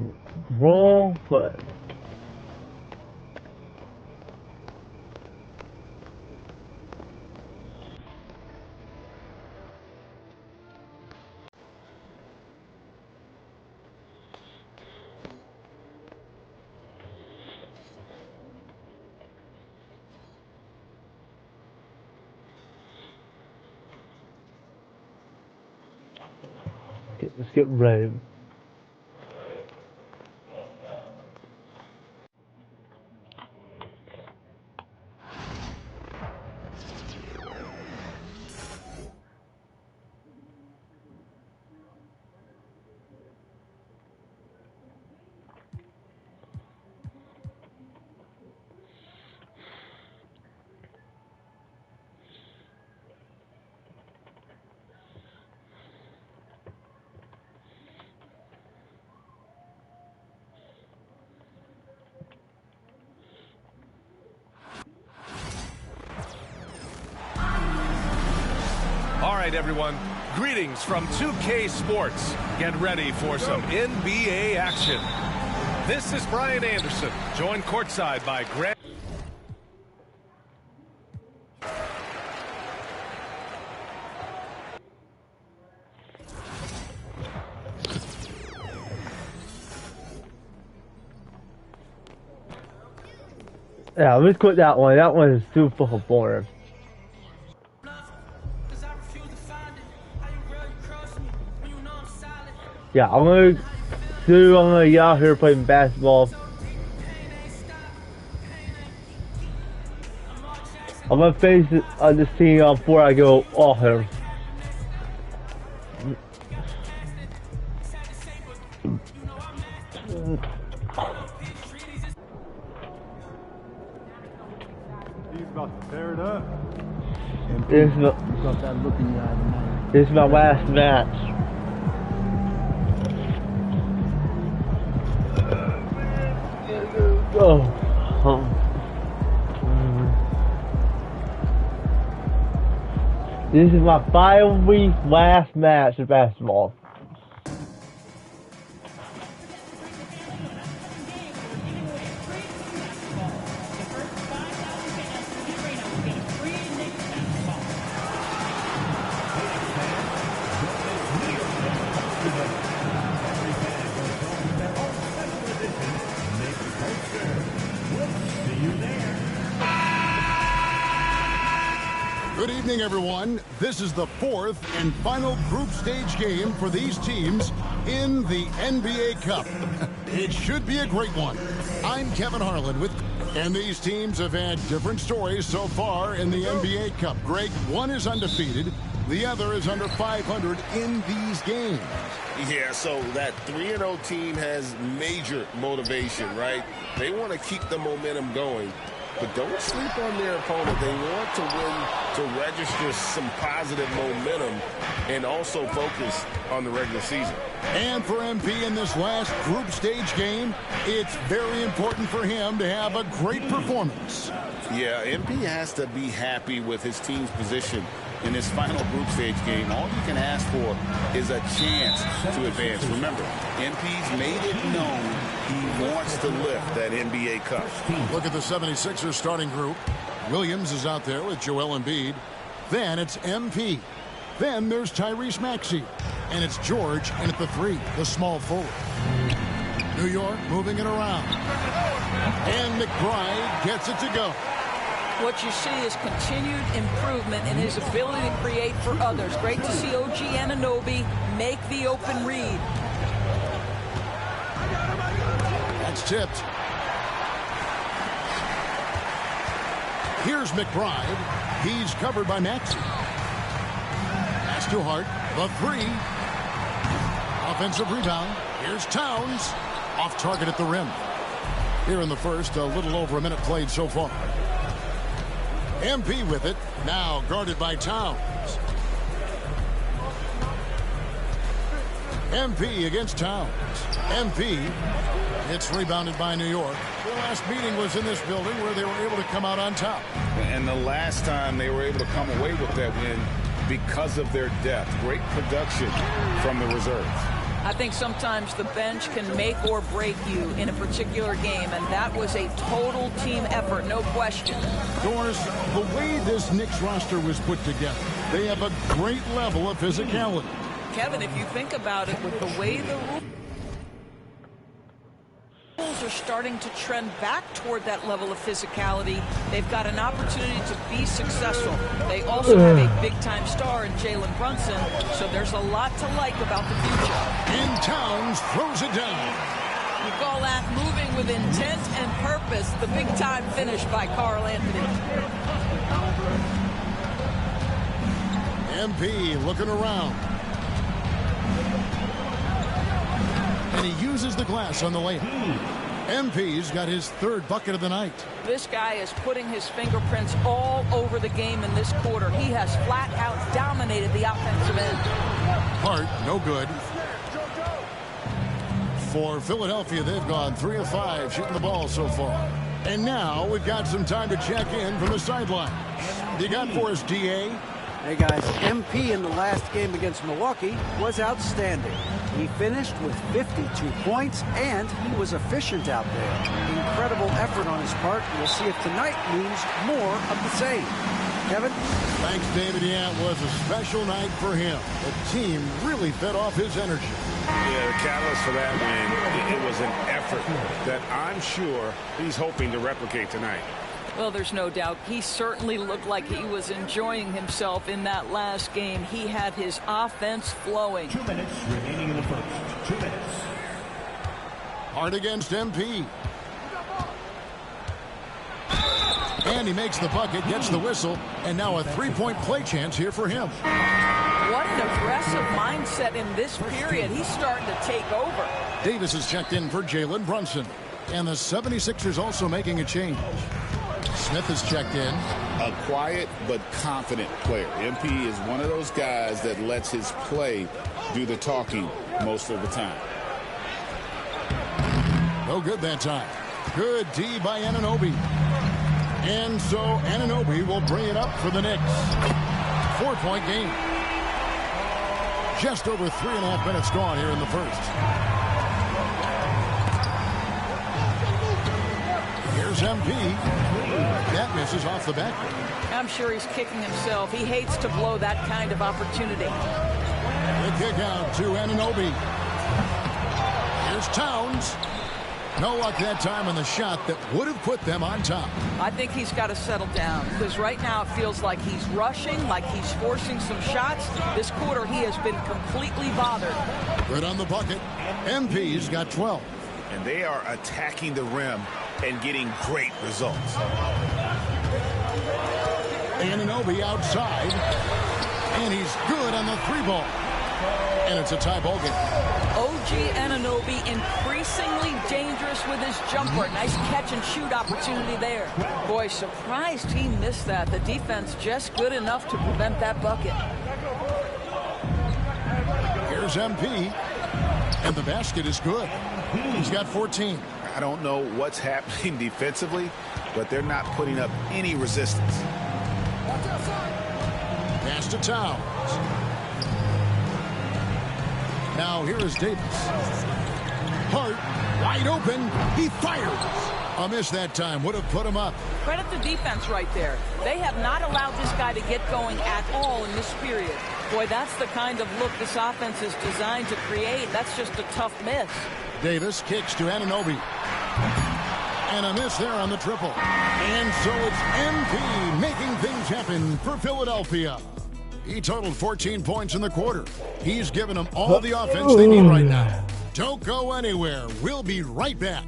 wrong foot. Okay, let's get ready. All right, everyone. Greetings from 2K Sports. Get ready for some NBA action. This is Brian Anderson, joined courtside by Grant. Yeah, let's quit that one. That one is too fucking boring. Yeah, I'm gonna get out here playing basketball. I'm gonna face this team before I go off here. He's about to tear it up. This is my last match. This is my 5-week last match of basketball. Good evening, everyone. This is the fourth and final group stage game for these teams in the NBA Cup. It should be a great one. I'm Kevin Harlan with... And these teams have had different stories so far in the NBA Cup. Greg, one is undefeated. The other is under 500 in these games. Yeah, so that 3-0 team has major motivation, right? They want to keep the momentum going. But don't sleep on their opponent. They want to win to register some positive momentum and also focus on the regular season. And for MP in this last group stage game, it's very important for him to have a great performance. Yeah, MP has to be happy with his team's position in this final group stage game. All you can ask for is a chance to advance. Remember, MP's made it known he wants to lift that NBA Cup. Look at the 76ers starting group. Williams is out there with Joel Embiid. Then it's MP. Then there's Tyrese Maxey. And it's George in at the 3, the small forward. New York moving it around. And McBride gets it to go. What you see is continued improvement in his ability to create for others. Great to see OG Anunoby make the open read. That's tipped. Here's McBride. He's covered by Maxey. That's too hard. The 3. Offensive rebound. Here's Towns. Off target at the rim. Here in the first, a little over a minute played so far. MP with it. Now guarded by Towns. MP against Towns. MP. It's rebounded by New York. The last meeting was in this building where they were able to come out on top. And the last time they were able to come away with that win because of their depth. Great production from the reserves. I think sometimes the bench can make or break you in a particular game, and that was a total team effort, no question. Doris, the way this Knicks roster was put together, they have a great level of physicality. Kevin, if you think about it, with the way the rules are starting to trend back toward that level of physicality, they've got an opportunity to be successul. They also have a big-time star in Jalen Brunson, so there's a lot to like about the future. And Towns throws it down. You call that moving with intent and purpose, the big-time finish by Karl Anthony. MP looking around. And he uses the glass on the layup. MP's got his 3rd bucket of the night. This guy is putting his fingerprints all over the game in this quarter. He has flat out dominated the offensive end. Hart, no good. For Philadelphia, they've gone 3 of 5 shooting the ball so far. And now we've got some time to check in from the sideline. You got for us, DA? Hey guys, MP in the last game against Milwaukee was outstanding. He finished with 52 points, and he was efficient out there. Incredible effort on his part. We'll see if tonight means more of the same. Kevin? Thanks, David. Yeah, it was a special night for him. The team really fed off his energy. Yeah, the catalyst for that win, it was an effort that I'm sure he's hoping to replicate tonight. Well, there's no doubt. He certainly looked like he was enjoying himself in that last game. He had his offense flowing. 2 minutes remaining in the first. 2 minutes. Hard against MP. And he makes the bucket, gets the whistle, and now a three-point play chance here for him. What an aggressive mindset in this period. He's starting to take over. Davis is checked in for Jalen Brunson. And the 76ers also making a change. Smith is checked in. A quiet but confident player. MP is one of those guys that lets his play do the talking most of the time. No good that time. Good D by Anunoby. And so Anunoby will bring it up for the Knicks. 4-point game. Just over 3.5 minutes gone here in the first. Here's MP. That misses off the back. I'm sure he's kicking himself. He hates to blow that kind of opportunity. The kick out to Anunoby. Here's Towns. No luck that time on the shot that would have put them on top. I think he's got to settle down because right now it feels like he's rushing, like he's forcing some shots. This quarter he has been completely bothered. Good on the bucket. MP's got 12. And they are attacking the rim and getting great results. Anunoby outside. And he's good on the 3-ball. And it's a tie ball game. OG Anunoby increasingly dangerous with his jumper. Nice catch and shoot opportunity there. Boy, surprised he missed that. The defense just good enough to prevent that bucket. Here's MP. And the basket is good. He's got 14. I don't know what's happening defensively, but they're not putting up any resistance. Pass to Towns. Now here is Davis. Hart, wide open. He fires. A miss that time. Would have put him up. Credit the defense right there. They have not allowed this guy to get going at all in this period. Boy, that's the kind of look this offense is designed to create. That's just a tough miss. Davis kicks to Anunoby. And a miss there on the triple. And so it's MP making things happen for Philadelphia. He totaled 14 points in the quarter. He's given them all the offense they need right now. Don't go anywhere. We'll be right back.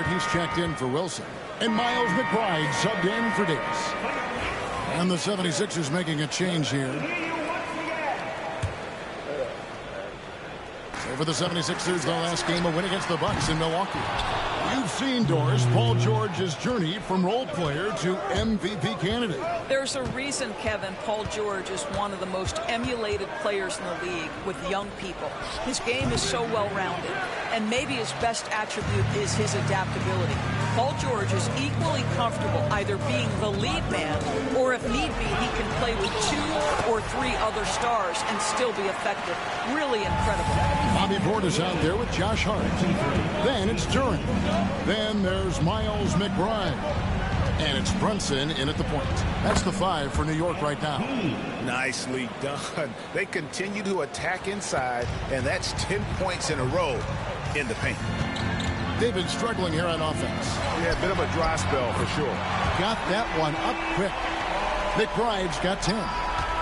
He's checked in for Wilson. And Miles McBride subbed in for Davis. And the 76ers making a change here. So for the 76ers, the last game, a win against the Bucks in Milwaukee. You've seen, Doris, Paul George's journey from role player to MVP candidate. There's a reason, Kevin, Paul George is one of the most emulated players in the league with young people. His game is so well-rounded, and maybe his best attribute is his adaptability. Paul George is equally comfortable either being the lead man, or if need be, he can play with 2 or 3 other stars and still be effective. Really incredible. Bobby Portis out there with Josh Hart. Then it's Durant. Then there's Miles McBride. And it's Brunson in at the point. That's the 5 for New York right now. Nicely done. They continue to attack inside, and that's 10 points in a row in the paint. They've been struggling here on offense. Yeah, a bit of a dry spell for sure. Got that one up quick. McBride's got 10.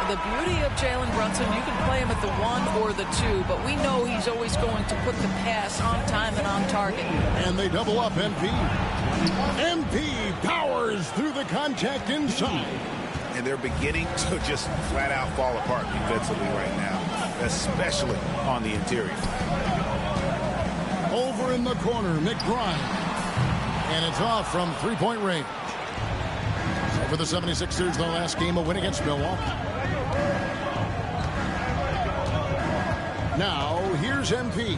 The beauty of Jalen Brunson, you can play him at the 1 or the 2, but we know he's always going to put the pass on time and on target. And they double up MP. MP powers through the contact inside. And they're beginning to just flat out fall apart defensively right now, especially on the interior. Over in the corner, McBride. And it's off from 3-point range. So for the 76ers, the last game, a win against Milwaukee. Now, here's MP.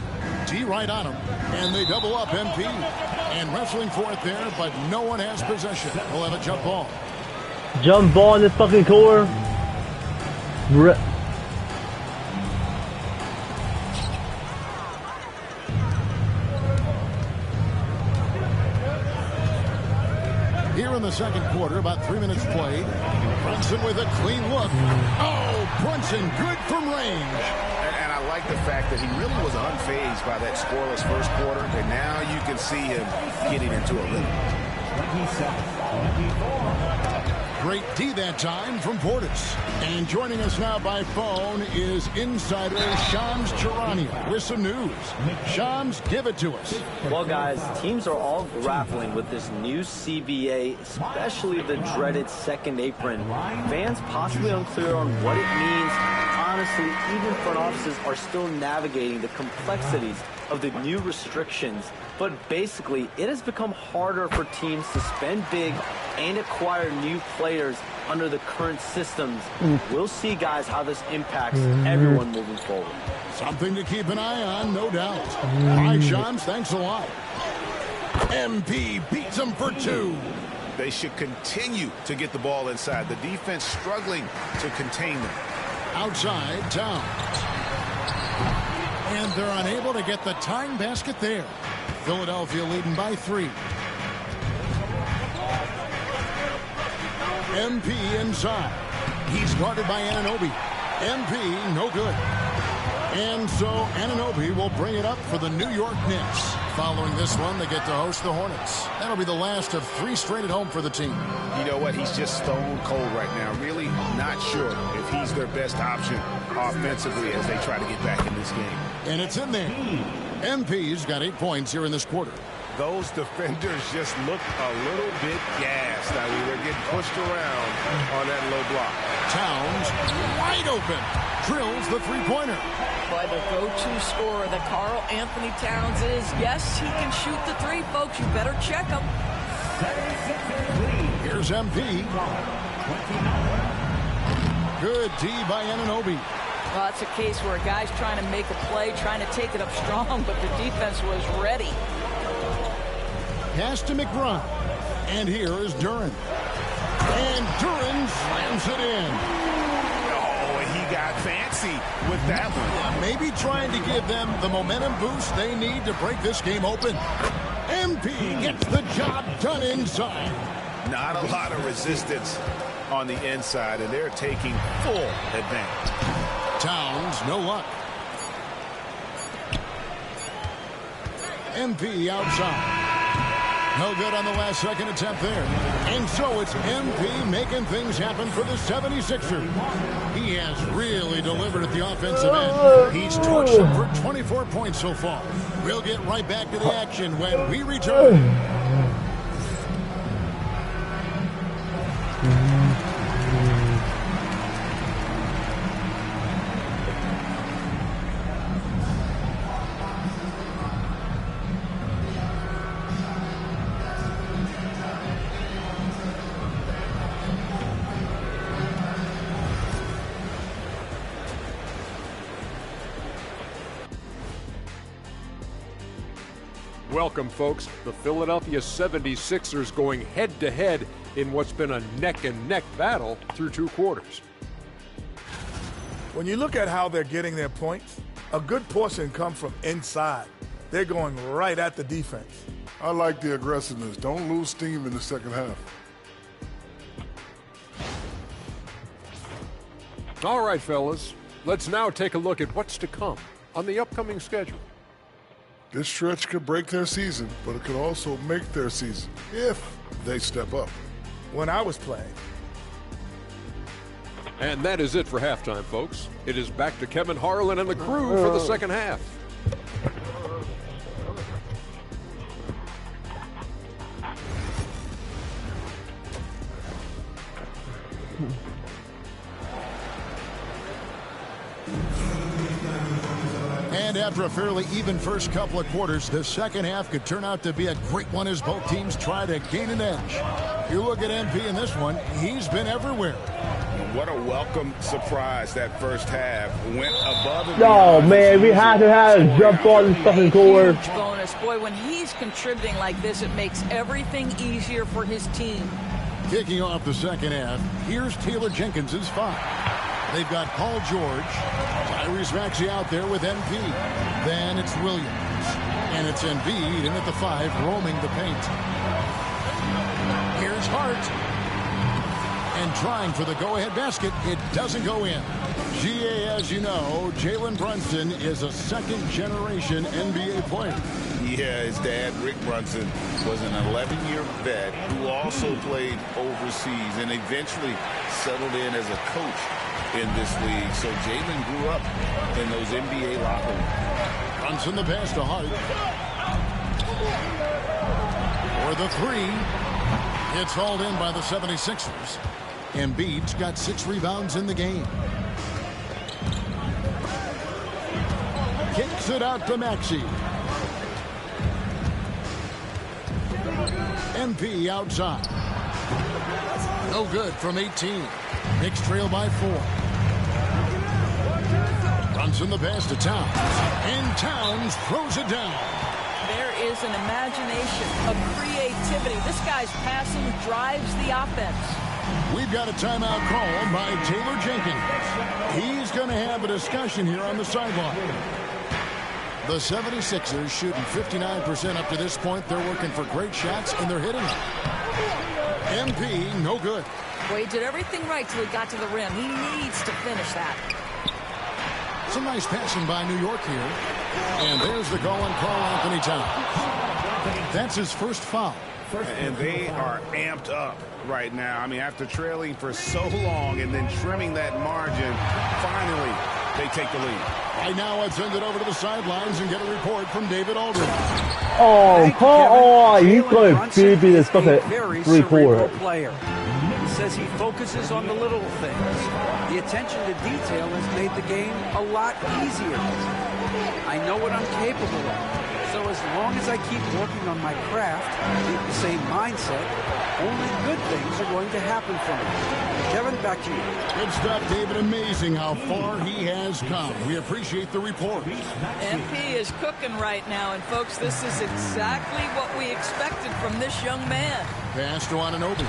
D right on him, and they double up MP. And wrestling for it there, but no one has possession. We'll have a jump ball. Jump ball in this fucking core. Here in the second quarter, about 3 minutes played. Brunson with a clean look. Oh, Brunson good from range. And I like the fact that he really was unfazed by that scoreless first quarter, and now you can see him getting into a rhythm. Great D that time from Portis. And joining us now by phone is insider Shams Charania with some news. Shams, give it to us. Well, guys, teams are all grappling with this new CBA, especially the dreaded second apron. Fans possibly unclear on what it means. Honestly, even front offices are still navigating the complexities of the new restrictions. But basically, it has become harder for teams to spend big and acquire new players under the current systems. We'll see, guys, how this impacts everyone moving forward. Something to keep an eye on, no doubt. All right, Shams, thanks a lot. MP beats them for 2. They should continue to get the ball inside. The defense struggling to contain them. Outside, Towns. And they're unable to get the tying basket there. Philadelphia leading by 3. MP inside. He's guarded by Anunoby. MP, no good. And so Anunoby will bring it up for the New York Knicks. Following this one, they get to host the Hornets. That'll be the last of 3 straight at home for the team. You know what? He's just stone cold right now. Really not sure if he's their best option offensively as they try to get back in this game. And it's in there. MP's got 8 points here in this quarter. Those defenders just look a little bit gassed. I mean, they're getting pushed around on that low block. Towns wide open. Drills the three-pointer. Boy, the go-to scorer that Karl Anthony Towns is. Yes, he can shoot the 3, folks. You better check him. Here's MP. Good D by Anunoby. Well, that's a case where a guy's trying to make a play, trying to take it up strong, but the defense was ready. Pass to McBride. And here is Duran. And Duran slams it in. Oh, he got fancy with that one. Maybe trying to give them the momentum boost they need to break this game open. MP gets the job done inside. Not a lot of resistance on the inside, and they're taking full advantage. Towns, no luck. MP outside. No good on the last second attempt there. And so it's MP making things happen for the 76ers. He has really delivered at the offensive end. He's torched them for 24 points so far. We'll get right back to the action when we return. Welcome, folks. The Philadelphia 76ers going head-to-head in what's been a neck-and-neck battle through 2 quarters. When you look at how they're getting their points, a good portion come from inside. They're going right at the defense. I like the aggressiveness. Don't lose steam in the second half. All right, fellas. Let's now take a look at what's to come on the upcoming schedule. This stretch could break their season, but it could also make their season if they step up. When I was playing. And that is it for halftime, folks. It is back to Kevin Harlan and the crew for the second half. And after a fairly even first couple of quarters, the second half could turn out to be a great one as both teams try to gain an edge. You look at MP in this one, he's been everywhere. What a welcome surprise that first half. Went above and Oh, beyond. man, we had to have a jump on this fucking court. Huge bonus. Boy, when he's contributing like this, it makes everything easier for his team. Kicking off the second half, here's Taylor Jenkins' 5. They've got Paul George, Tyrese Maxey out there with MP. Then it's Williams. And it's Embiid in at the 5, roaming the paint. Here's Hart. And trying for the go-ahead basket. It doesn't go in. GA, as you know, Jalen Brunson is a second-generation NBA player. Yeah, his dad, Rick Brunson, was an 11-year vet who also played overseas and eventually settled in as a coach in this league. So Jalen grew up in those NBA locker rooms. Brunson the pass to Hart. For the 3. It's hauled in by the 76ers. Embiid's got 6 rebounds in the game. Kicks it out to Maxey. MP outside. No good from 18. Knicks trail by 4. Brunson the pass to Towns. And Towns throws it down. There is an imagination, a creativity. This guy's passing drives the offense. We've got a timeout call by Taylor Jenkins. He's going to have a discussion here on the sideline. The 76ers shooting 59% up to this point. They're working for great shots, and they're hitting them. MP, no good. Well, he did everything right till he got to the rim. He needs to finish that. Some nice passing by New York here. And there's the call on Karl Anthony Towns. That's his first foul. And they are amped up right now. I mean, after trailing for so long and then trimming that margin, finally they take the lead. Right now, I'd send it over to the sidelines and get a report from David Aldridge. Oh, come on. He's going to be this fucking three-quarter player. He says he focuses on the little things. The attention to detail has made the game a lot easier. I know what I'm capable of. So as long as I keep working on my craft, keep the same mindset, only good things are going to happen for me. Kevin, back to you. Good stuff, David. Amazing how far he has come. We appreciate the report. MP is cooking right now, and folks, this is exactly what we expected from this young man. Pass to Anunoby.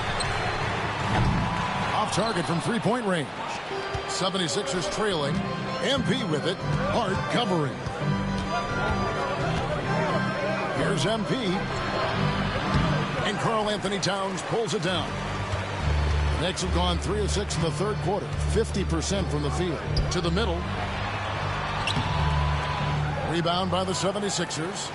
Off target from three-point range. 76ers trailing. MP with it. Hart covering. Here's MP. And Karl Anthony Towns pulls it down. The Knicks have gone 3 of 6 in the third quarter. 50% from the field. To the middle. Rebound by the 76ers.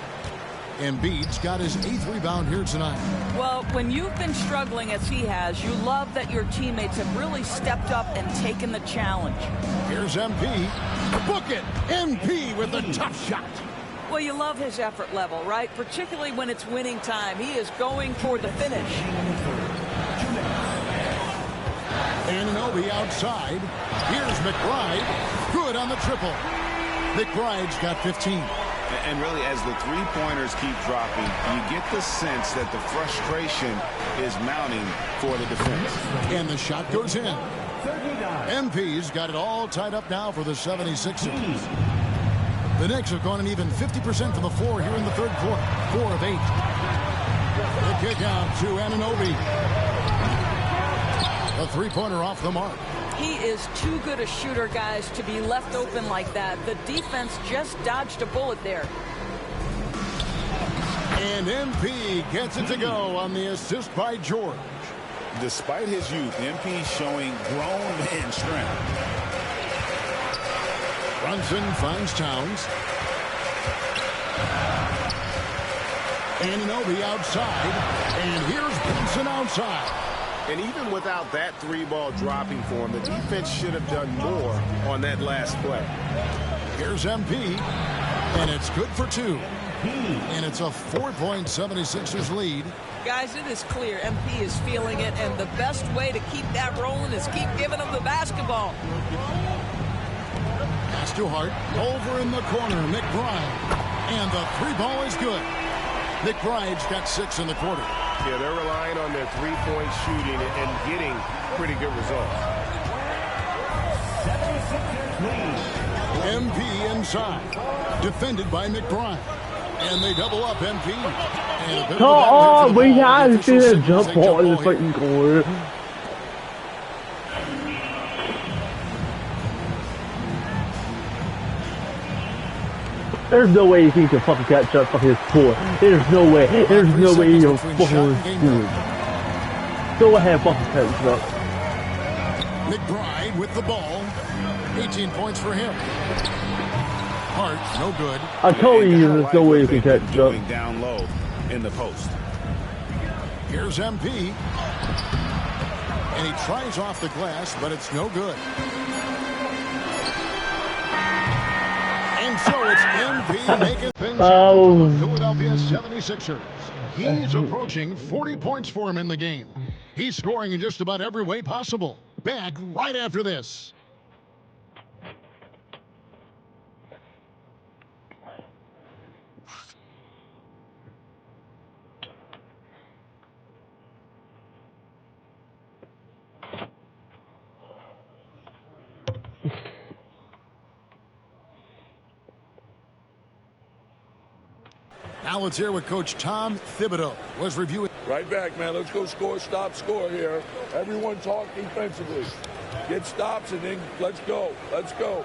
Embiid's got his 8th rebound here tonight. Well, when you've been struggling as he has, you love that your teammates have really stepped up and taken the challenge. Here's MP. Book it! MP with a tough shot. Well, you love his effort level, right? Particularly when it's winning time. He is going for the finish. Anunoby outside. Here's McBride. Good on the triple. McBride's got 15. And really, as the three-pointers keep dropping, you get the sense that the frustration is mounting for the defense. And the shot goes in. MP's got it all tied up now for the 76ers. The Knicks have gone an even 50% from the floor here in the third quarter. 4 of 8. The kick out to Anunoby. A three-pointer off the mark. He is too good a shooter, guys, to be left open like that. The defense just dodged a bullet there. And MP gets it to go on the assist by George. Despite his youth, MP showing grown man strength. Brunson finds Towns. Anunoby outside. And here's Brunson outside. And even without that three-ball dropping for him, the defense should have done more on that last play. Here's MP. And it's good for 2. And it's a 4-point 76ers lead. Guys, it is clear MP is feeling it, and the best way to keep that rolling is keep giving him the basketball. Pass to Hart. Over in the corner, McBride. And the 3-ball is good. McBride's got 6 in the quarter. Yeah, they're relying on their three-point shooting and getting pretty good results. MP inside. Defended by McBride. And they double up MP. And a bit Come on, we had to see the a jump ball in the fucking corner. There's no way he can fucking catch up fucking score. There's no way. There's no way he'll fucking score. Go ahead, fucking catch up. McBride with the ball. 18 points for him. Hart, no good. I told you there's no way you can catch up. Down low in the post. Here's MP. And he tries off the glass, but it's no good. And so it's MP making things happen for Philadelphia 76ers. He's approaching 40 points for him in the game. He's scoring in just about every way possible. Back right after this. Now let's hear what Coach Tom Thibodeau was reviewing. Right back, man. Let's go score, stop, score here. Everyone talk defensively. Get stops and then let's go. Let's go.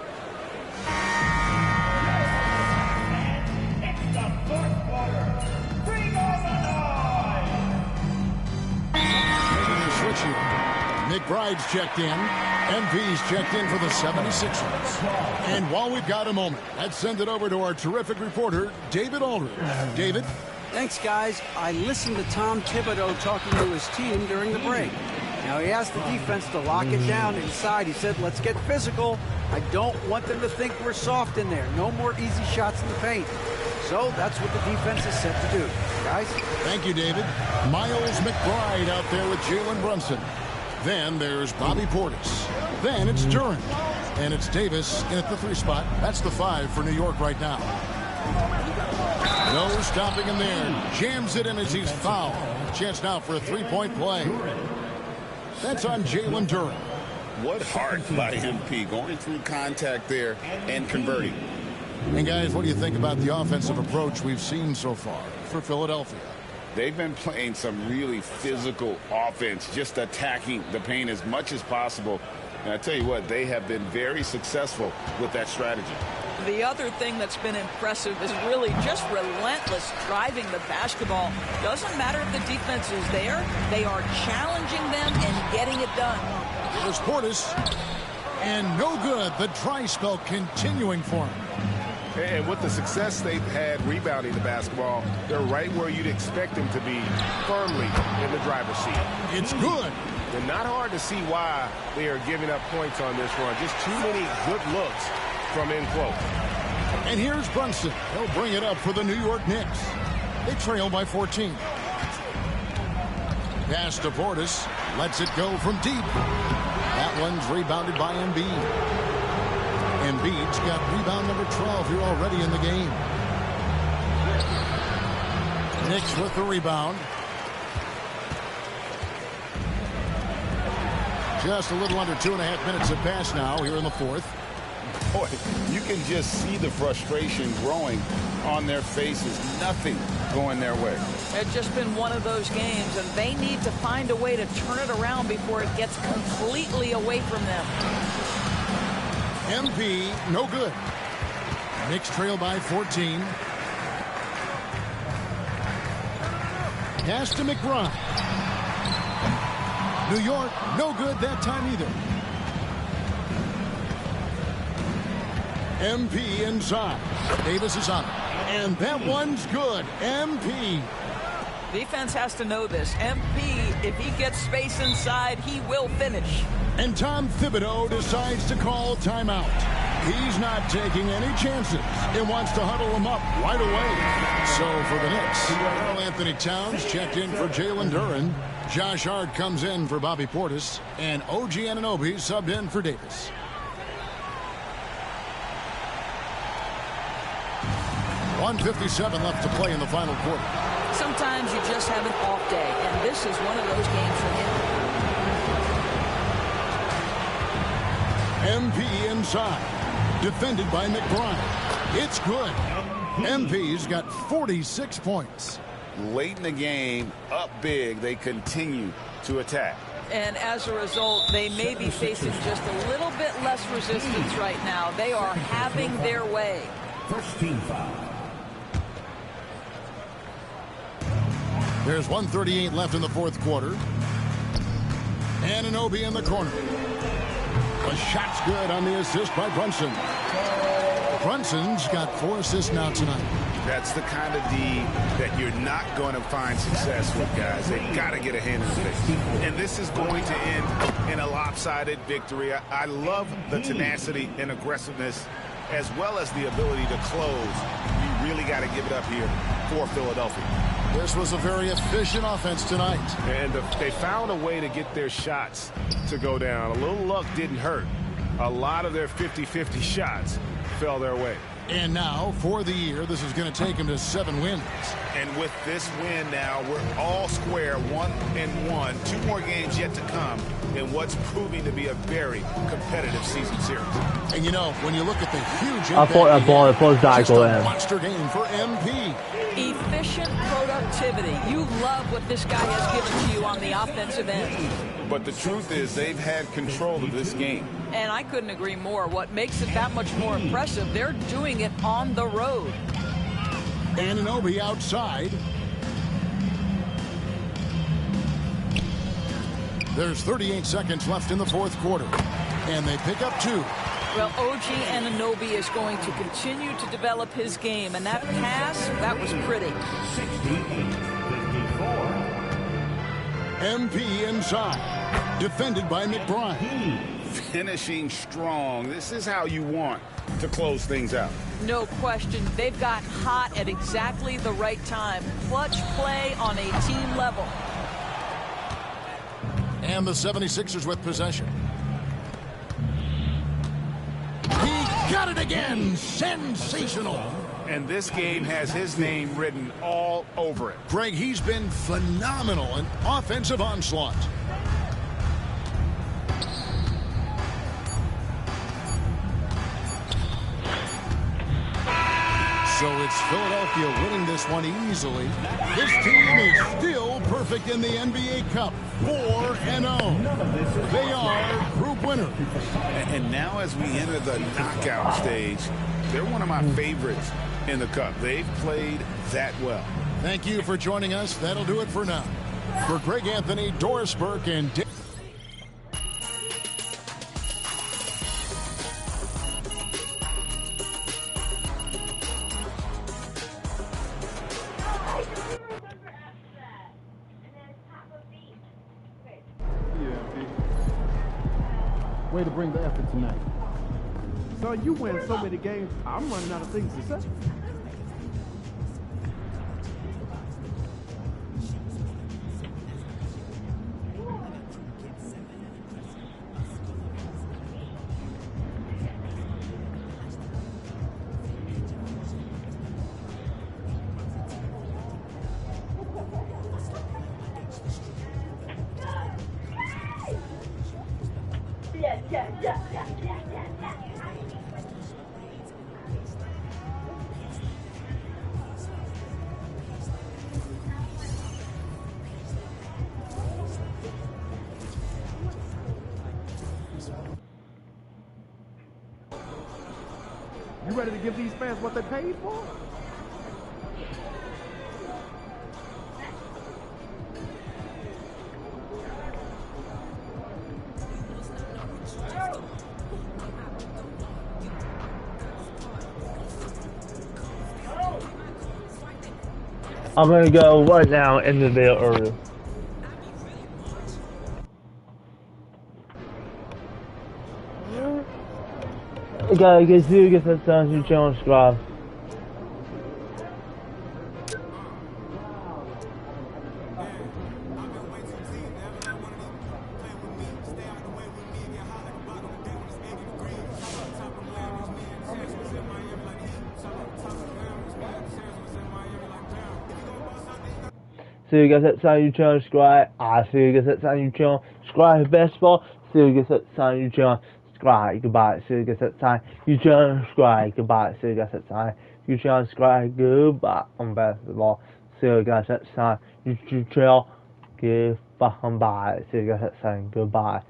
It's the fourth quarter. Bring on the noise! Making a switch here. McBride's checked in. MP's checked in for the 76ers. And while we've got a moment, let's send it over to our terrific reporter, David Aldridge. David? Thanks, guys. I listened to Tom Thibodeau talking to his team during the break. Now, he asked the defense to lock it down inside. He said, let's get physical. I don't want them to think we're soft in there. No more easy shots in the paint. So that's what the defense is set to do. Guys? Thank you, David. Miles McBride out there with Jalen Brunson. Then there's Bobby Portis. Then it's Durant. And it's Davis in at the 3 spot. That's the 5 for New York right now. No stopping him there. Jams it in as he's fouled. Chance now for a 3-point play. That's on Jalen Durant. What heart by MP going through contact there and converting. And guys, what do you think about the offensive approach we've seen so far for Philadelphia? They've been playing some really physical offense, just attacking the paint as much as possible. And I tell you what, they have been very successful with that strategy. The other thing that's been impressive is really just relentless driving the basketball. Doesn't matter if the defense is there, they are challenging them and getting it done. There's Portis. And no good. The dry spell continuing for him. And with the success they've had rebounding the basketball, they're right where you'd expect them to be, firmly in the driver's seat. It's good. And not hard to see why they are giving up points on this run. Just too many good looks from in close. And here's Brunson. He'll bring it up for the New York Knicks. They trail by 14. Pass to Portis. Lets it go from deep. That one's rebounded by Embiid. Embiid's got rebound number 12 here already in the game. Knicks with the rebound. Just a little under 2.5 minutes have passed now here in the fourth. Boy, you can just see the frustration growing on their faces. Nothing going their way. It's just been one of those games, and they need to find a way to turn it around before it gets completely away from them. MP, no good. Knicks trail by 14. Pass to McBride. New York, no good that time either. MP inside. Davis is on it. And that one's good. MP. Defense has to know this. MP, if he gets space inside, he will finish. And Tom Thibodeau decides to call timeout. He's not taking any chances. He wants to huddle them up right away. So for the Knicks, Karl Anthony Towns checked in for Jalen Duren. Josh Hart comes in for Bobby Portis. And OG Anunoby subbed in for Davis. .157 left to play in the final quarter. Sometimes you just have an off day, and this is one of those games for him. MP inside. defended by McBride. It's good. MP's got 46 points. Late in the game, up big, they continue to attack. And as a result, they may be facing just a little bit less resistance right now. They are having their way. First team foul. There's 1:38 left in the fourth quarter. Anunoby in the corner. The shot's good on the assist by Brunson. Brunson's got 4 assists now tonight. That's the kind of D that you're not going to find success with, guys. They've got to get a hand in the face. And this is going to end in a lopsided victory. I love the tenacity and aggressiveness as well as the ability to close. You really got to give it up here for Philadelphia. This was a very efficient offense tonight. And they found a way to get their shots to go down. A little luck didn't hurt. A lot of their 50-50 shots fell their way. And now, for the year, this is going to take them to 7 wins. And with this win now, we're all square, 1-1. 2 more games yet to come in what's proving to be a very competitive season series. And you know, when you look at the huge I thought that ball was just a in. monster game for MP. Efficient productivity. You love what this guy has given to you on the offensive end. But the truth is they've had control of this game. And I couldn't agree more. What makes it that much more impressive, they're doing it on the road. Anunoby outside. There's 38 seconds left in the fourth quarter. And they pick up 2. Well, OG Anunoby is going to continue to develop his game. And that pass, that was pretty. 68-54. MP inside. Defended by McBride. Finishing strong. This is how you want to close things out. No question. They've got hot at exactly the right time. Clutch play on a team level. And the 76ers with possession. He got it again. Sensational. And this game has his name written all over it. Greg, he's been phenomenal in offensive onslaught. So it's Philadelphia winning this one easily. This team is still perfect in the NBA Cup. 4-0. They are group winners. And now as we enter the knockout stage, they're one of my favorites in the Cup. They've played that well. Thank you for joining us. That'll do it for now. For Greg Anthony, Doris Burke, and Dick. Way to bring the effort tonight. So you win so many games, I'm running out of things to say. You ready to give these fans what they paid for? I'm gonna go right now in the video early. Guys, do get that sound you challenge subscribe. See you guys at Sound You Channel, subscribe. I see you guys at Sound You Channel, subscribe to basketball. See you guys at Sound You Channel, subscribe. subscribe, goodbye, see you guys next time. You should subscribe, goodbye, see you guys next time. You should subscribe, goodbye, on basketball, see you guys next time. You should chill, goodbye, see you guys next time, goodbye.